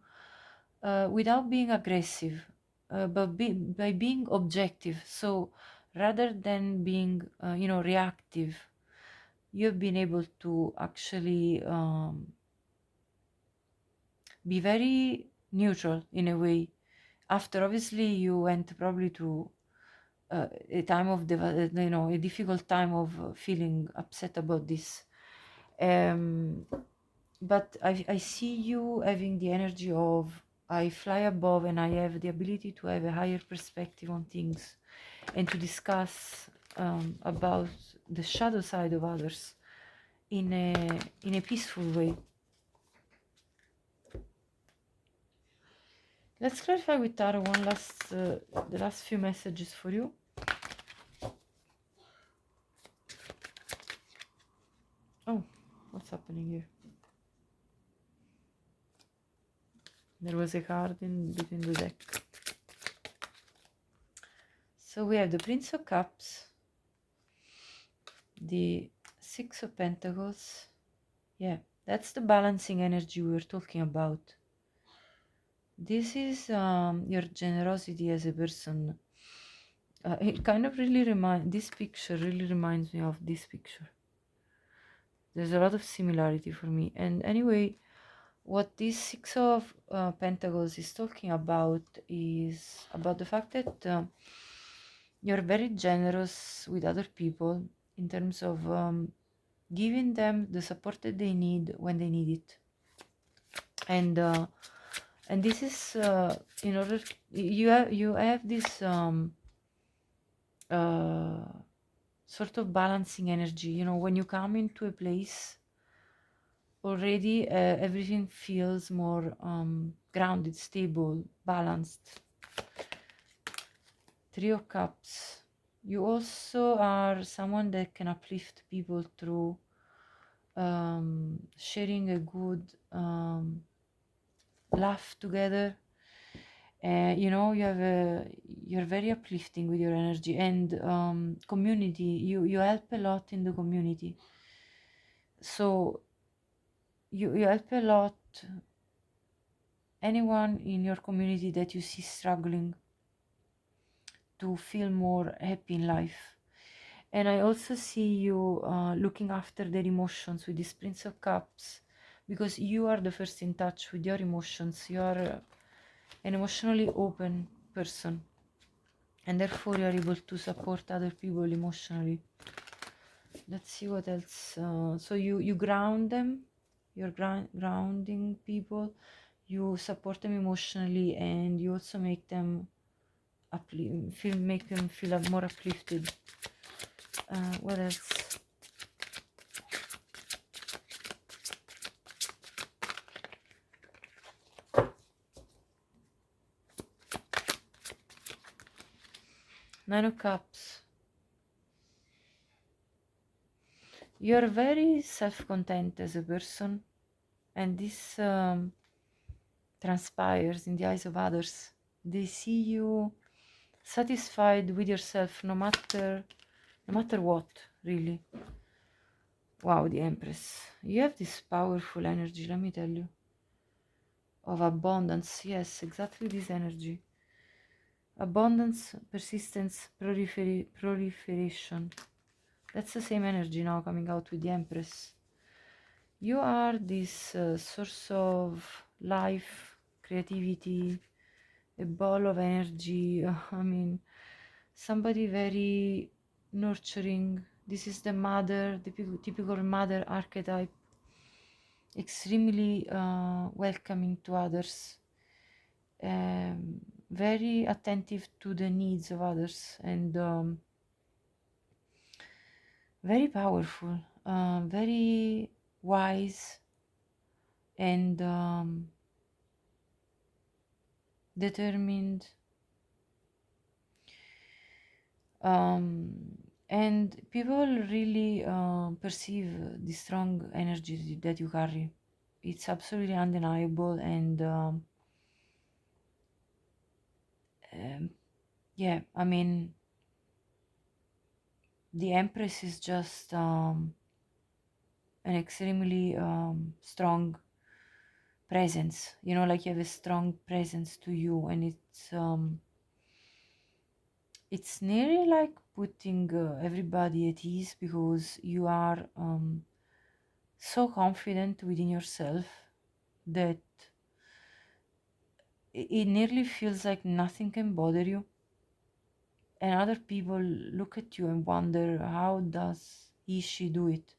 without being aggressive, but by being objective. So rather than being reactive, you've been able to actually be very neutral in a way. After obviously you went probably through a time of a difficult time of feeling upset about this, but I see you having the energy of, I fly above and I have the ability to have a higher perspective on things and to discuss about the shadow side of others in a peaceful way. Let's clarify with Tara one last the last few messages for you. Oh, what's happening here? There was a card in between the deck. So we have the Prince of Cups, the Six of Pentacles. Yeah, that's the balancing energy we were talking about. This is your generosity as a person. It kind of really this picture really reminds me of this picture. There's a lot of similarity for me. And anyway, what this Six of Pentacles is talking about is about the fact that you're very generous with other people in terms of giving them the support that they need when they need it. And this is in order you have this sort of balancing energy. You know, when you come into a place already, everything feels more grounded, stable, balanced. Three of Cups. You also are someone that can uplift people through sharing a good laugh together. You know, you're very uplifting with your energy. And community, you help a lot in the community. So you help a lot anyone in your community that you see struggling to feel more happy in life. And I also see you looking after their emotions with this Prince of Cups, because you are the first in touch with your emotions. You are an emotionally open person, and therefore you are able to support other people emotionally. Let's see what else. So you ground them. You're grounding people. You support them emotionally, and you also make them make them feel more uplifted. What else? Nine of Cups. You're very self-content as a person, and this transpires in the eyes of others. They see you satisfied with yourself no matter what, really. Wow, the Empress. You have this powerful energy, let me tell you, of abundance. Yes, exactly this energy. Abundance, persistence, proliferation. That's the same energy now coming out with the Empress. You are this source of life, creativity, a ball of energy. I mean, somebody very nurturing. This is the mother, the typical mother archetype. Extremely welcoming to others. Very attentive to the needs of others, and very powerful, very wise, and determined, and people really perceive the strong energy that you carry. It's absolutely undeniable. And yeah, I mean, the Empress is just an extremely strong presence, you know, like you have a strong presence to you, and it's nearly like putting everybody at ease, because you are so confident within yourself that it nearly feels like nothing can bother you, and other people look at you and wonder, how does she do it?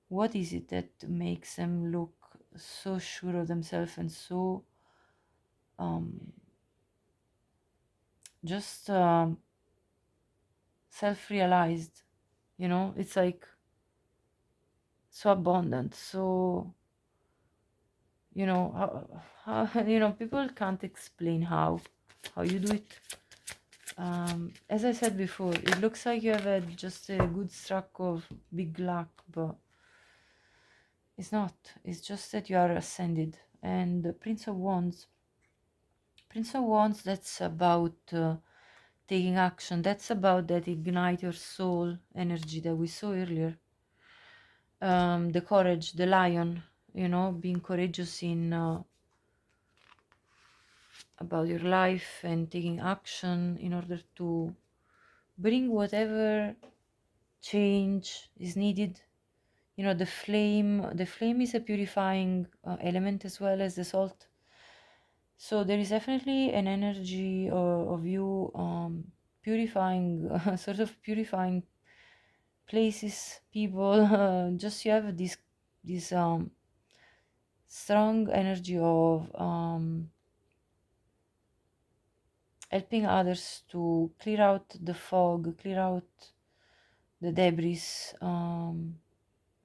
What is it that makes them look so sure of themselves and so just self-realized? You know, it's like so abundant, so, you know, how you know, people can't explain how you do it. As I said before, it looks like you have had just a good stroke of big luck, but it's not. It's just that you are ascended. And the Prince of Wands, that's about taking action. That's about that ignite your soul energy that we saw earlier. The courage, the lion, you know, being courageous in about your life and taking action in order to bring whatever change is needed. You know, the flame is a purifying element as well as the salt. So there is definitely an energy of you purifying, sort of purifying places, people. Just you have this strong energy of helping others to clear out the fog, clear out the debris,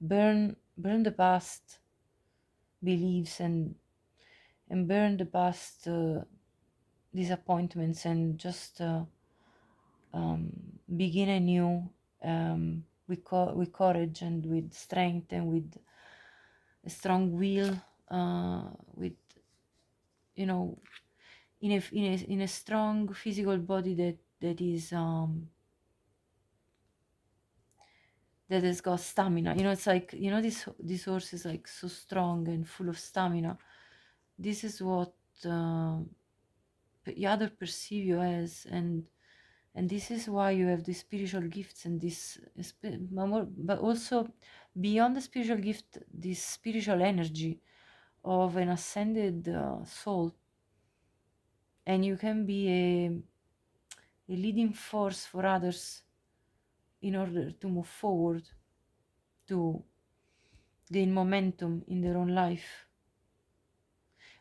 burn the past beliefs and burn the past disappointments, and just begin anew, with courage and with strength and with a strong will, with, you know, in a strong physical body that is that has got stamina. You know, it's like, you know, this horse is like so strong and full of stamina. This is what the other perceive you as, and this is why you have these spiritual gifts and this but also beyond the spiritual gift, this spiritual energy of an ascended soul, and you can be a leading force for others in order to move forward, to gain momentum in their own life,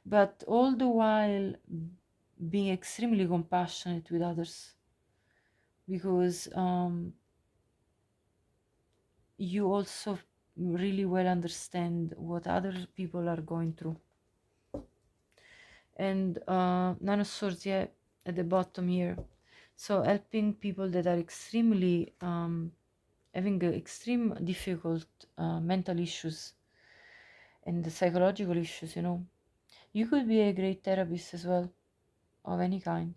but all the while being extremely compassionate with others, because you also really well understand what other people are going through. And Nine of Swords, yeah, at the bottom here. So helping people that are extremely having extreme difficult mental issues and the psychological issues, you know. You could be a great therapist as well, of any kind.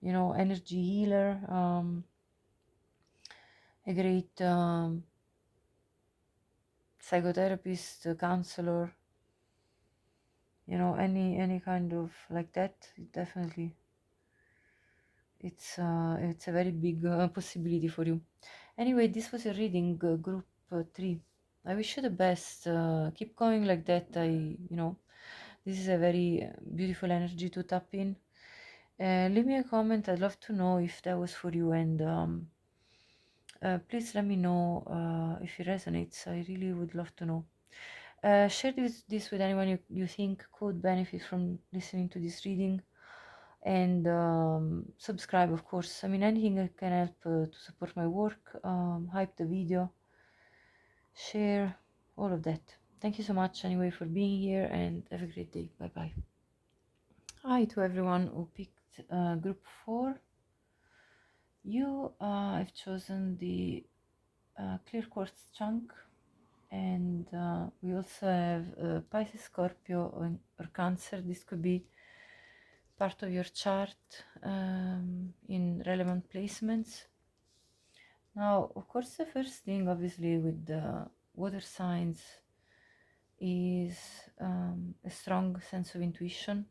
You know, energy healer, a great psychotherapist, counselor, you know, any kind of like that. Definitely, it's a very big possibility for you. Anyway, this was a reading, group 3. I wish you the best. Keep going like that. You know, this is a very beautiful energy to tap in. Leave me a comment. I'd love to know if that was for you, and please let me know if it resonates. I really would love to know. Share this with anyone you think could benefit from listening to this reading, and subscribe, of course. I mean, anything that can help to support my work. Hype the video, share, all of that. Thank you so much anyway for being here, and have a great day. Bye bye. Hi to everyone who picked group 4. You have chosen the clear quartz chunk, and we also have Pisces, Scorpio, or Cancer. This could be part of your chart in relevant placements. Now, of course, the first thing, obviously, with the water signs is a strong sense of intuition,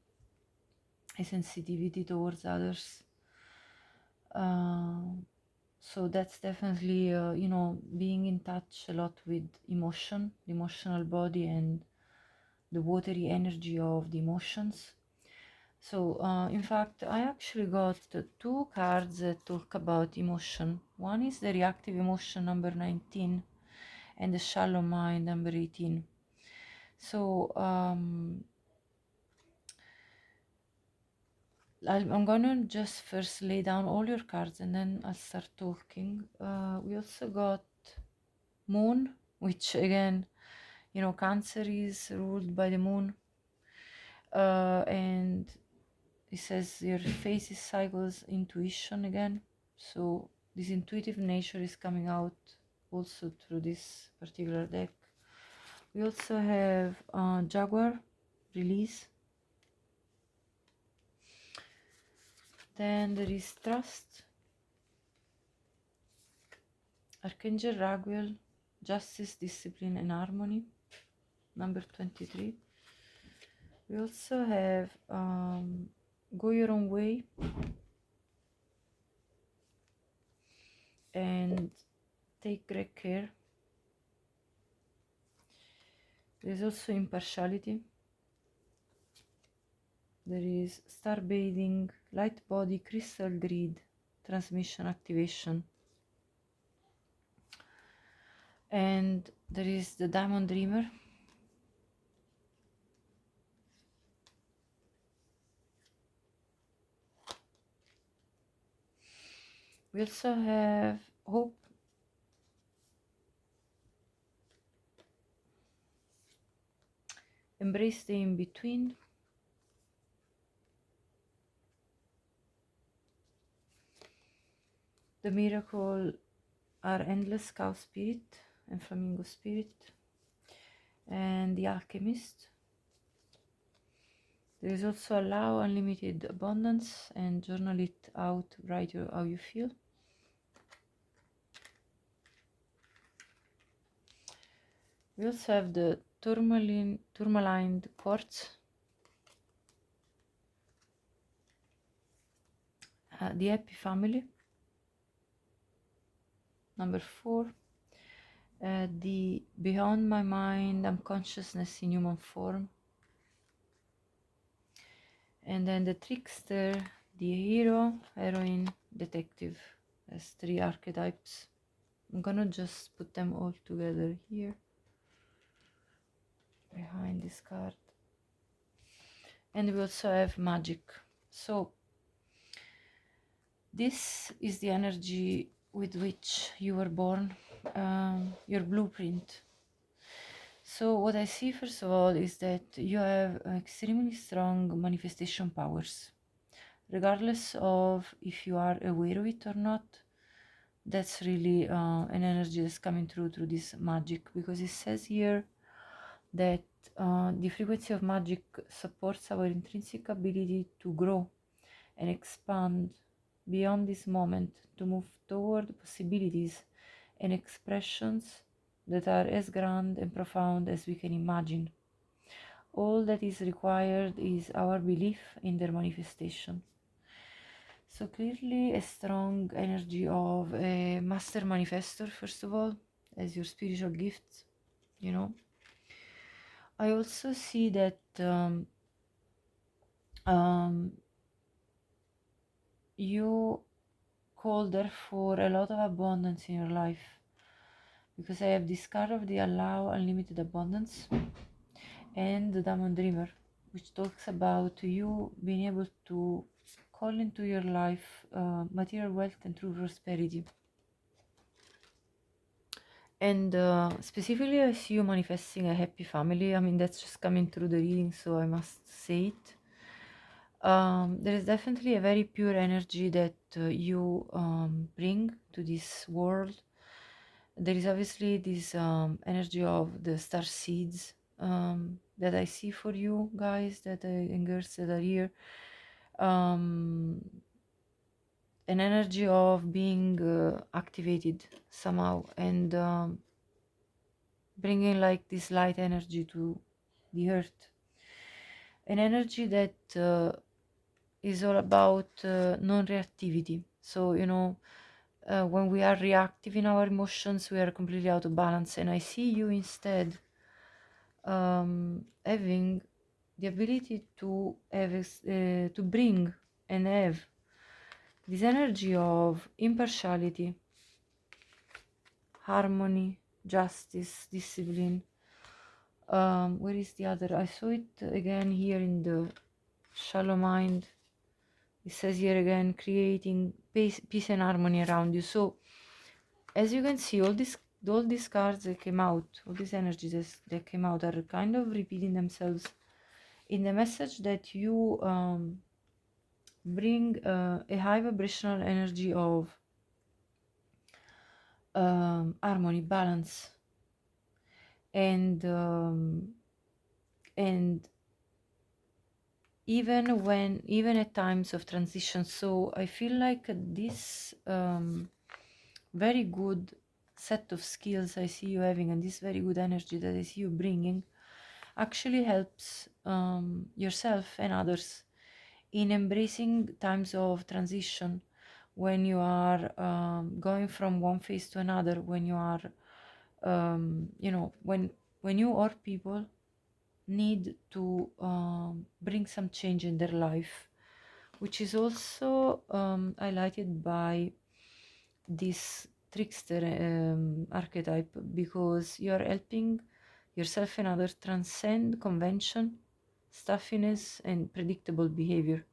a sensitivity towards others. So that's definitely, you know, being in touch a lot with emotion, the emotional body, and the watery energy of the emotions. So, in fact, I actually got 2 cards that talk about emotion. One is the reactive emotion, number 19, and the shallow mind, number 18. So, I'm gonna just first lay down all your cards and then I'll start talking. We also got Moon, which again, you know, Cancer is ruled by the moon. And it says your faces cycles intuition again. So this intuitive nature is coming out also through this particular deck. We also have Jaguar, release. Then there is trust, Archangel Raguel, justice, discipline, and harmony, number 23. We also have go your own way and take great care. There's also impartiality. There is star bathing, light body, crystal grid, transmission activation. And there is the diamond dreamer. We also have hope, embrace the in-between, the miracle are endless cow spirit and flamingo spirit, and the alchemist. There is also allow unlimited abundance and journal it out, write how you feel. We also have the tourmalined quartz, the happy family, number 4, the beyond my mind, unconsciousness in human form, and then the trickster, the hero, heroine, detective, as 3 archetypes. I'm gonna just put them all together here behind this card. And we also have magic. So this is the energy with which you were born, your blueprint. So what I see first of all is that you have extremely strong manifestation powers, regardless of if you are aware of it or not. That's really an energy that's coming through this magic, because it says here that the frequency of magic supports our intrinsic ability to grow and expand beyond this moment, to move toward possibilities and expressions that are as grand and profound as we can imagine. All that is required is our belief in their manifestation. So clearly a strong energy of a master manifestor, first of all, as your spiritual gift, you know. I also see that you call therefore a lot of abundance in your life, because I have this card of the allow unlimited abundance and the diamond dreamer, which talks about you being able to call into your life material wealth and true prosperity. And specifically I see you manifesting a happy family. I mean, that's just coming through the reading, so I must say it. There is definitely a very pure energy that you bring to this world. There is obviously this energy of the star seeds that I see for you guys and girls that are here. An energy of being activated somehow, and bringing like this light energy to the earth. An energy that is all about non-reactivity. So, you know, when we are reactive in our emotions, we are completely out of balance. And I see you instead having the ability to have to bring and have this energy of impartiality, harmony, justice, discipline. Where is the other? I saw it again here in the shallow mind. It says here again, creating peace and harmony around you. So as you can see, all these cards that came out, all these energies that came out are kind of repeating themselves in the message that you bring a high vibrational energy of harmony, balance, and even at times of transition. So I feel like this very good set of skills I see you having, and this very good energy that I see you bringing, actually helps yourself and others in embracing times of transition, when you are going from one phase to another, when you are when you or people need to bring some change in their life, which is also highlighted by this trickster archetype, because you are helping yourself and others transcend convention, stuffiness, and predictable behavior.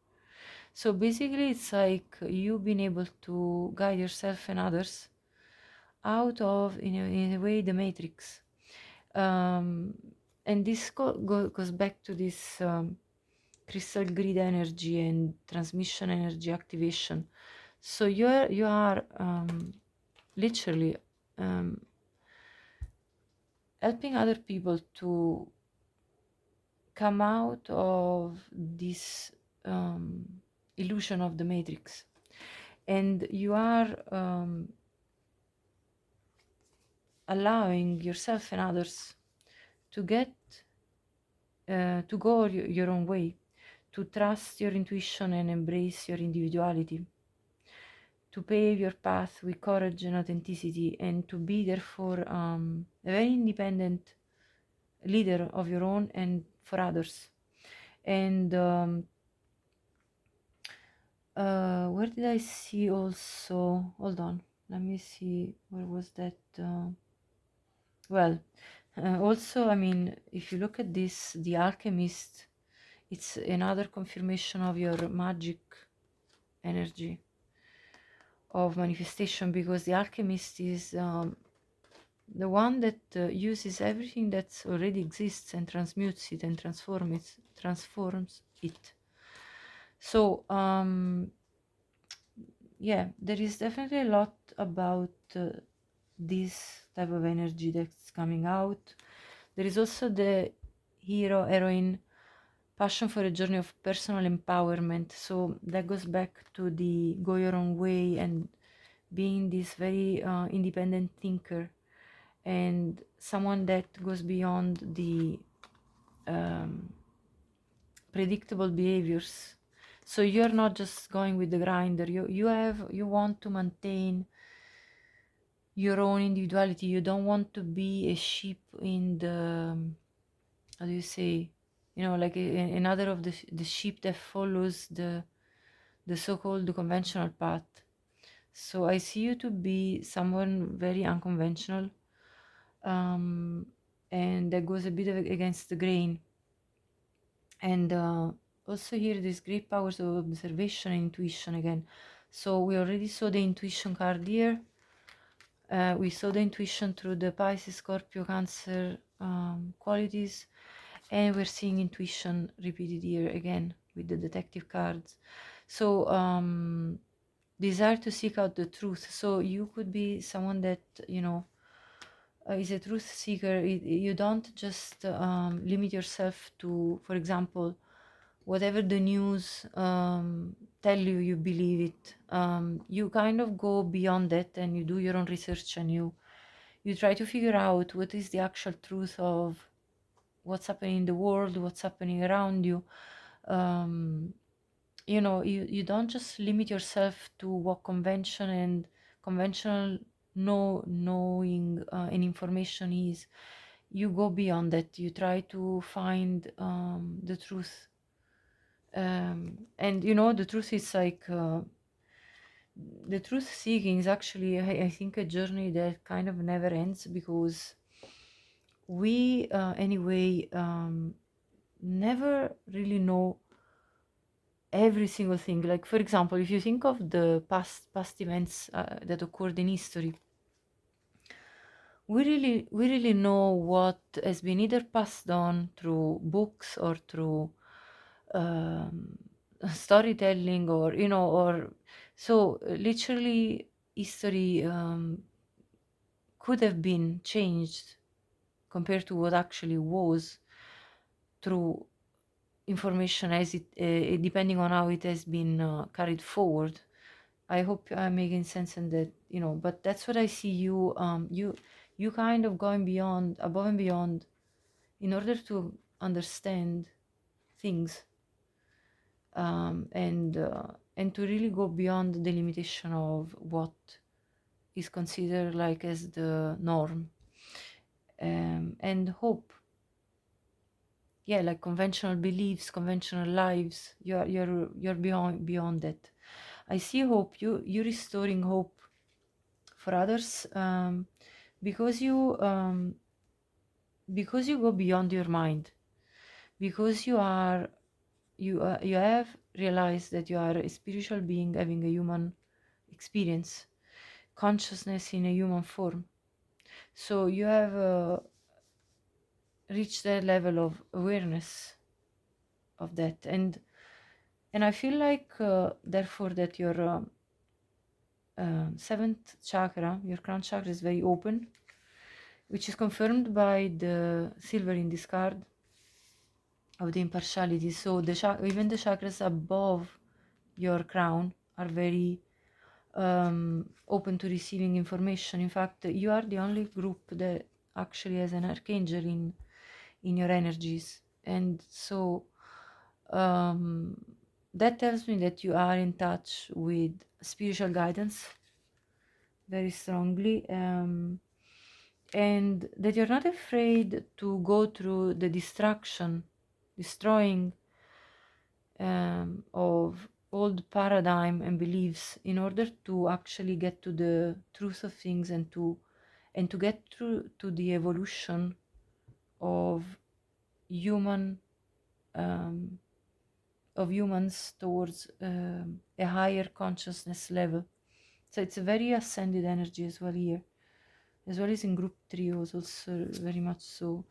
So basically, it's like you being able to guide yourself and others out of, in a way, the matrix. And this goes back to this crystal grid energy and transmission energy activation. So you are literally helping other people to come out of this illusion of the matrix, and you are allowing yourself and others to get to go your own way, to trust your intuition and embrace your individuality, to pave your path with courage and authenticity, and to be therefore a very independent leader of your own and for others. And where did I see also? Hold on, let me see. Where was that? Well, also, I mean, if you look at this, the Alchemist, it's another confirmation of your magic energy of manifestation, because the Alchemist is the one that uses everything that already exists and transmutes it and transforms it. So yeah, there is definitely a lot about this type of energy that's coming out. There is also the hero, heroine, passion for a journey of personal empowerment. So that goes back to the go your own way and being this very independent thinker, and someone that goes beyond the predictable behaviors. So you're not just going with the grinder. You want to maintain your own individuality. You don't want to be a sheep in the how do you say, like another of the sheep that follows the so-called conventional path. So I see you to be someone very unconventional, and that goes a bit against the grain. And also here, these great powers of observation and intuition again. So we already saw the intuition card here. We saw the intuition through the Pisces, Scorpio, Cancer qualities, and we're seeing intuition repeated here again with the detective cards. So desire to seek out the truth. So you could be someone that is a truth seeker. You don't just limit yourself to, for example, whatever the news tell you, you believe it. You kind of go beyond that, and you do your own research, and you try to figure out what is the actual truth of what's happening in the world, what's happening around you. You don't just limit yourself to what convention and conventional knowing and information is. You go beyond that. You try to find the truth. And the truth is like the truth seeking is actually, I think, a journey that kind of never ends, because we anyway never really know every single thing. Like, for example, if you think of the past events that occurred in history, we really know what has been either passed on through books or through storytelling, or or so literally history could have been changed compared to what actually was through information as it depending on how it has been carried forward. I hope I'm making sense in that, you know, but that's what I see you you kind of going beyond, above and beyond, in order to understand things, and to really go beyond the limitation of what is considered like as the norm, and hope, yeah, like conventional beliefs, conventional lives. You're beyond that. I see hope, you restoring hope for others, because you go beyond your mind, because you have realized that you are a spiritual being having a human experience, consciousness in a human form. So you have reached that level of awareness of that, and I feel like therefore that your seventh chakra, your crown chakra, is very open, which is confirmed by the silver in this card of the impartiality. So even the chakras above your crown are very open to receiving information. In fact, you are the only group that actually has an archangel in your energies, and so that tells me that you are in touch with spiritual guidance very strongly, and that you're not afraid to go through the destroying of old paradigm and beliefs in order to actually get to the truth of things, and to get through to the evolution of human of humans towards a higher consciousness level. So it's a very ascended energy as well here, as well as in group trios also very much so.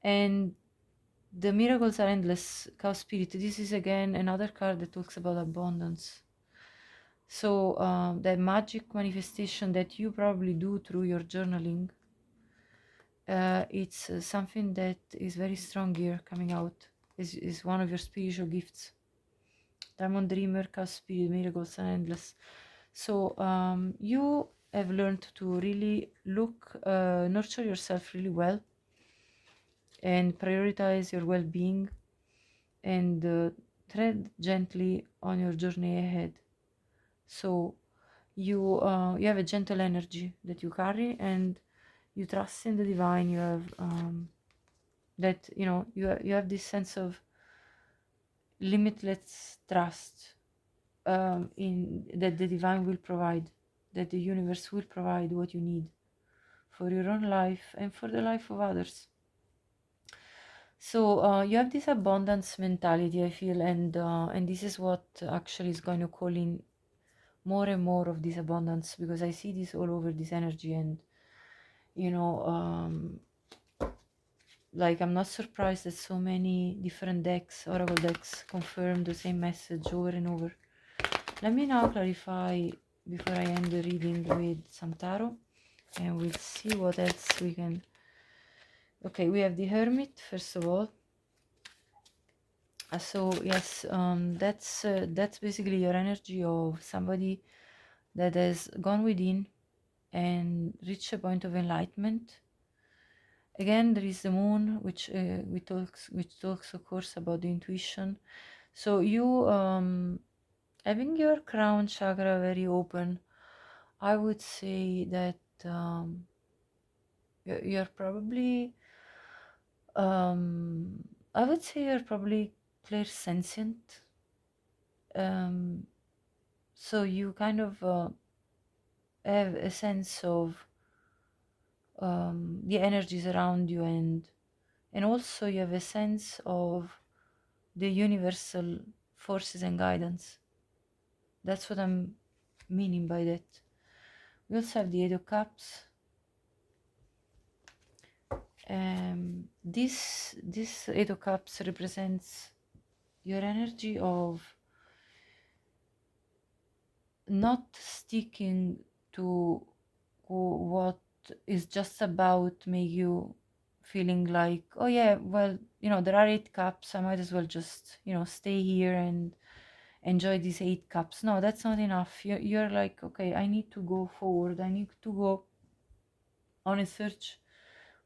And the miracles are endless, cow spirit. This is again another card that talks about abundance. So the magic manifestation that you probably do through your journaling, it's something that is very strong here coming out, is one of your spiritual gifts. Diamond Dreamer, cow spirit, miracles are endless. So you have learned to really nurture yourself really well, and prioritize your well-being, and tread gently on your journey ahead. So you have a gentle energy that you carry, and you trust in the divine. You have that, you know, you have this sense of limitless trust in that the divine will provide, that the universe will provide what you need for your own life and for the life of others. So you have this abundance mentality, I feel, and this is what actually is going to call in more and more of this abundance, because I see this all over this energy. And you know, like, I'm not surprised that so many different decks, oracle decks, confirm the same message over and over. Let me now clarify before I end the reading with some tarot, and we'll see what else we can. Okay, we have the Hermit first of all. So yes, that's basically your energy of somebody that has gone within and reached a point of enlightenment. Again, there is the moon, which talks of course about the intuition. So you having your crown chakra very open, I would say that you're probably I would say you're probably clairsentient. So you kind of have a sense of the energies around you, and also you have a sense of the universal forces and guidance. That's what I'm meaning by that. We also have the Eight of Cups. This Eight of Cups represents your energy of not sticking to what is just about make you feeling like, oh yeah, well, there are 8 cups, I might as well just, stay here and enjoy these 8 cups. No, that's not enough. You're like, okay, I need to go forward, I need to go on a search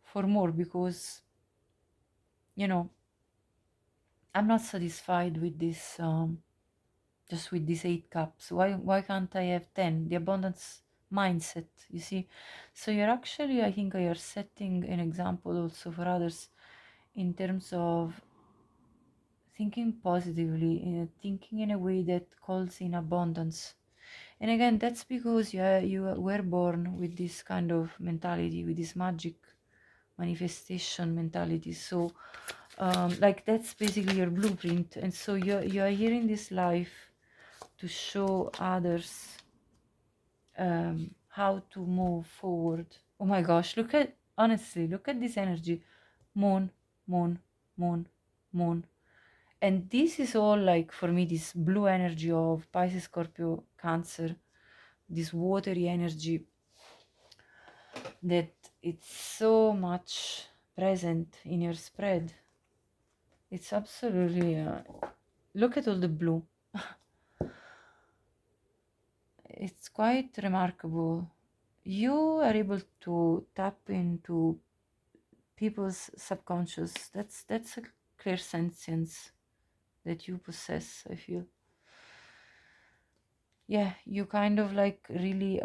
for more, because I'm not satisfied with this, just with these 8 cups. Why can't I have 10? The abundance mindset, you see. So you're actually, I think you're setting an example also for others in terms of thinking positively, thinking in a way that calls in abundance. And again, that's because you were born with this kind of mentality, with this magic manifestation mentality. So like that's basically your blueprint. And so you are here in this life to show others how to move forward. Oh my gosh, honestly, look at this energy. Moon, moon, moon, moon. And this is all like, for me, this blue energy of Pisces, Scorpio, Cancer, this watery energy, that it's so much present in your spread. It's absolutely, look at all the blue. It's quite remarkable. You are able to tap into people's subconscious. That's a clear sentience that you possess, I feel. Yeah, you kind of like really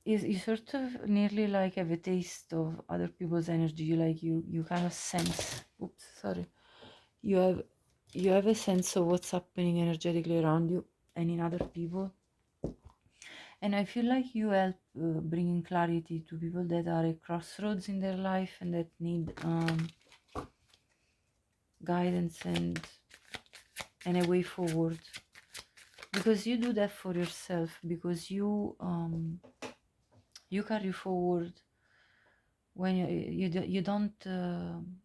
you sort of nearly like have a taste of other people's energy. You kind of sense, oops, sorry, you have a sense of what's happening energetically around you and in other people. And I feel like you help bringing clarity to people that are at crossroads in their life and that need guidance and a way forward, because you do that for yourself, because you carry forward when you don't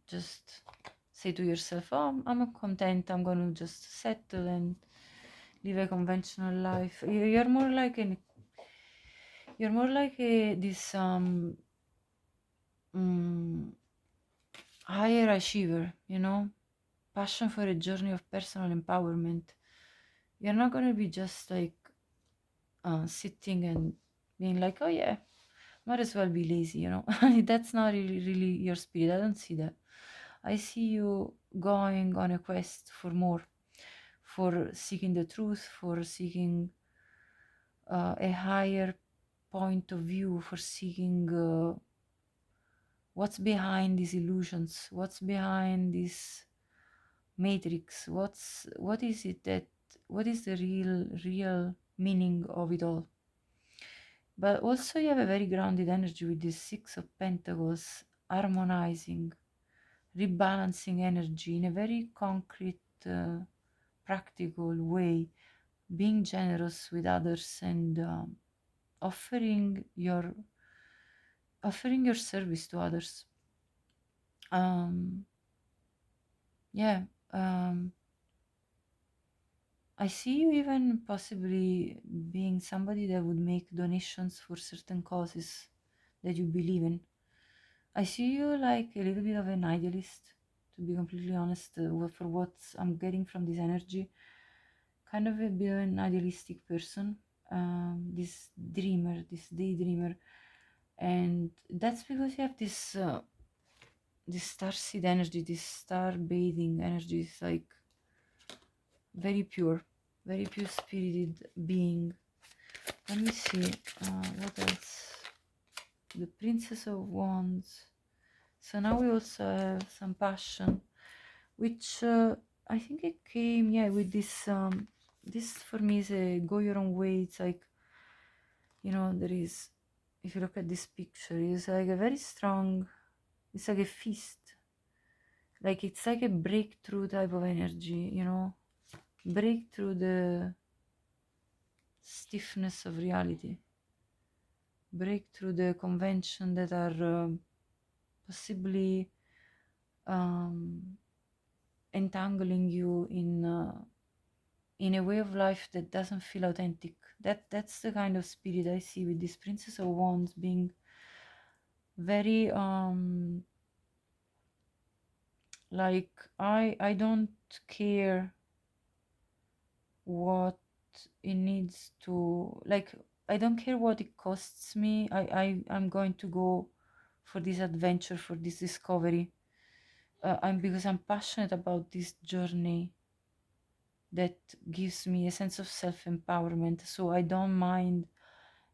just say to yourself, oh, I'm content, I'm going to just settle and live a conventional life. You're more like this higher achiever, passion for a journey of personal empowerment. You're not going to be just like sitting and being like, oh yeah, might as well be lazy, That's not really your spirit. I don't see that. I see you going on a quest for more, for seeking the truth, for seeking a higher point of view, for seeking what's behind these illusions, what's behind this matrix, what is it that, what is the real meaning of it all. But also you have a very grounded energy with this 6 of Pentacles, harmonizing, rebalancing energy in a very concrete, practical way, being generous with others and offering your service to others. Yeah, I see you even possibly being somebody that would make donations for certain causes that you believe in. I see you like a little bit of an idealist, to be completely honest, for what I'm getting from this energy. Kind of a bit of an idealistic person, this dreamer, this daydreamer. And that's because you have this starseed energy, this star bathing energy. It's like very pure spirited being. Let me see, what else? The Princess of Wands. So now we also have some passion, which I think it came, yeah, with this. This for me is a go your own way. It's like, there is, if you look at this picture, it's like a very strong, it's like a feast. Like it's like a breakthrough type of energy, break through the stiffness of reality, break through the convention that are possibly entangling you in a way of life that doesn't feel authentic. That's the kind of spirit I see with this Princess of Wands, being very like I don't care what it needs to, like, I don't care what it costs me. I'm going to go for this adventure, for this discovery. Because I'm passionate about this journey that gives me a sense of self-empowerment, so I don't mind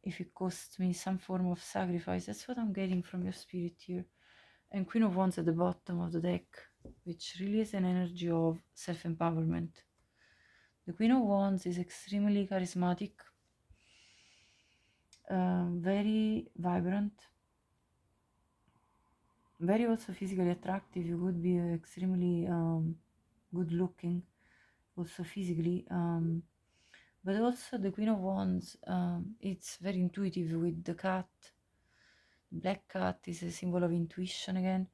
if it costs me some form of sacrifice. That's what I'm getting from your spirit here. And Queen of Wands at the bottom of the deck, which really is an energy of self-empowerment. The Queen of Wands is extremely charismatic, very vibrant, very also physically attractive. You could be extremely good looking, also physically. But also the Queen of Wands, it's very intuitive with the cat. Black cat is a symbol of intuition again.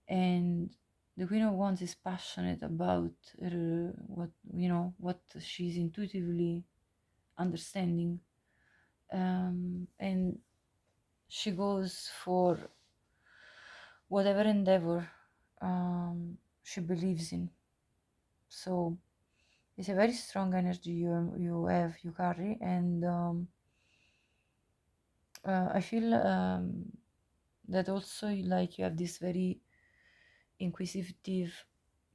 And the Queen of Wands is passionate about what she's intuitively understanding. And she goes for whatever endeavor she believes in. So it's a very strong energy you carry, and I feel that also like you have this very inquisitive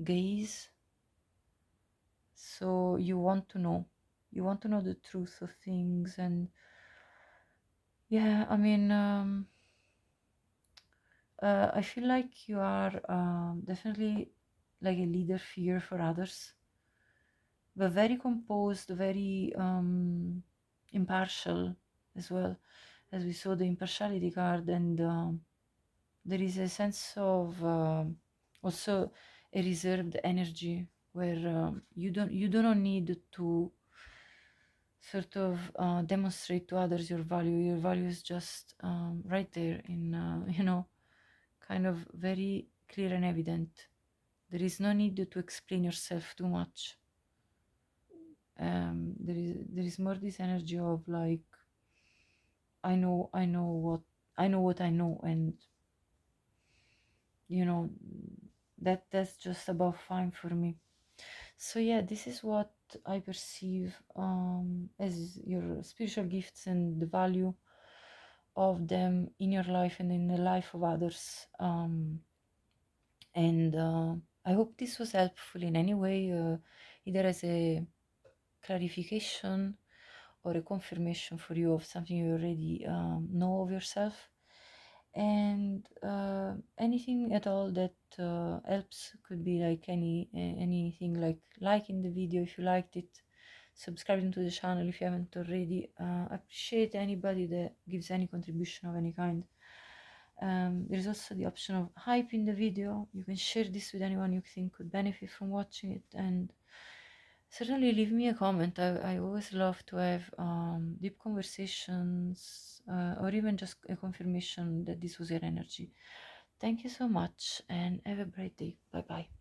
gaze. So you want to know the truth of things. And yeah, I mean, I feel like you are definitely like a leader figure for others, but very composed, very impartial as well, as we saw the impartiality card. And there is a sense of also a reserved energy where you do not need to sort of demonstrate to others your value. Your value is just right there in kind of very clear and evident. There is no need to explain yourself too much. There is more this energy of like, I know what I know, and that's just about fine for me. So yeah, this is what I perceive as your spiritual gifts and the value of them in your life and in the life of others. And I hope this was helpful in any way, either as a clarification or a confirmation for you of something you already know of yourself. And anything at all that helps. Could be like anything, like liking the video if you liked it, subscribing to the channel if you haven't already. Appreciate anybody that gives any contribution of any kind. There's also the option of hyping the video. You can share this with anyone you think could benefit from watching it, and certainly leave me a comment. I always love to have deep conversations, or even just a confirmation that this was your energy. Thank you so much, and have a great day. Bye bye.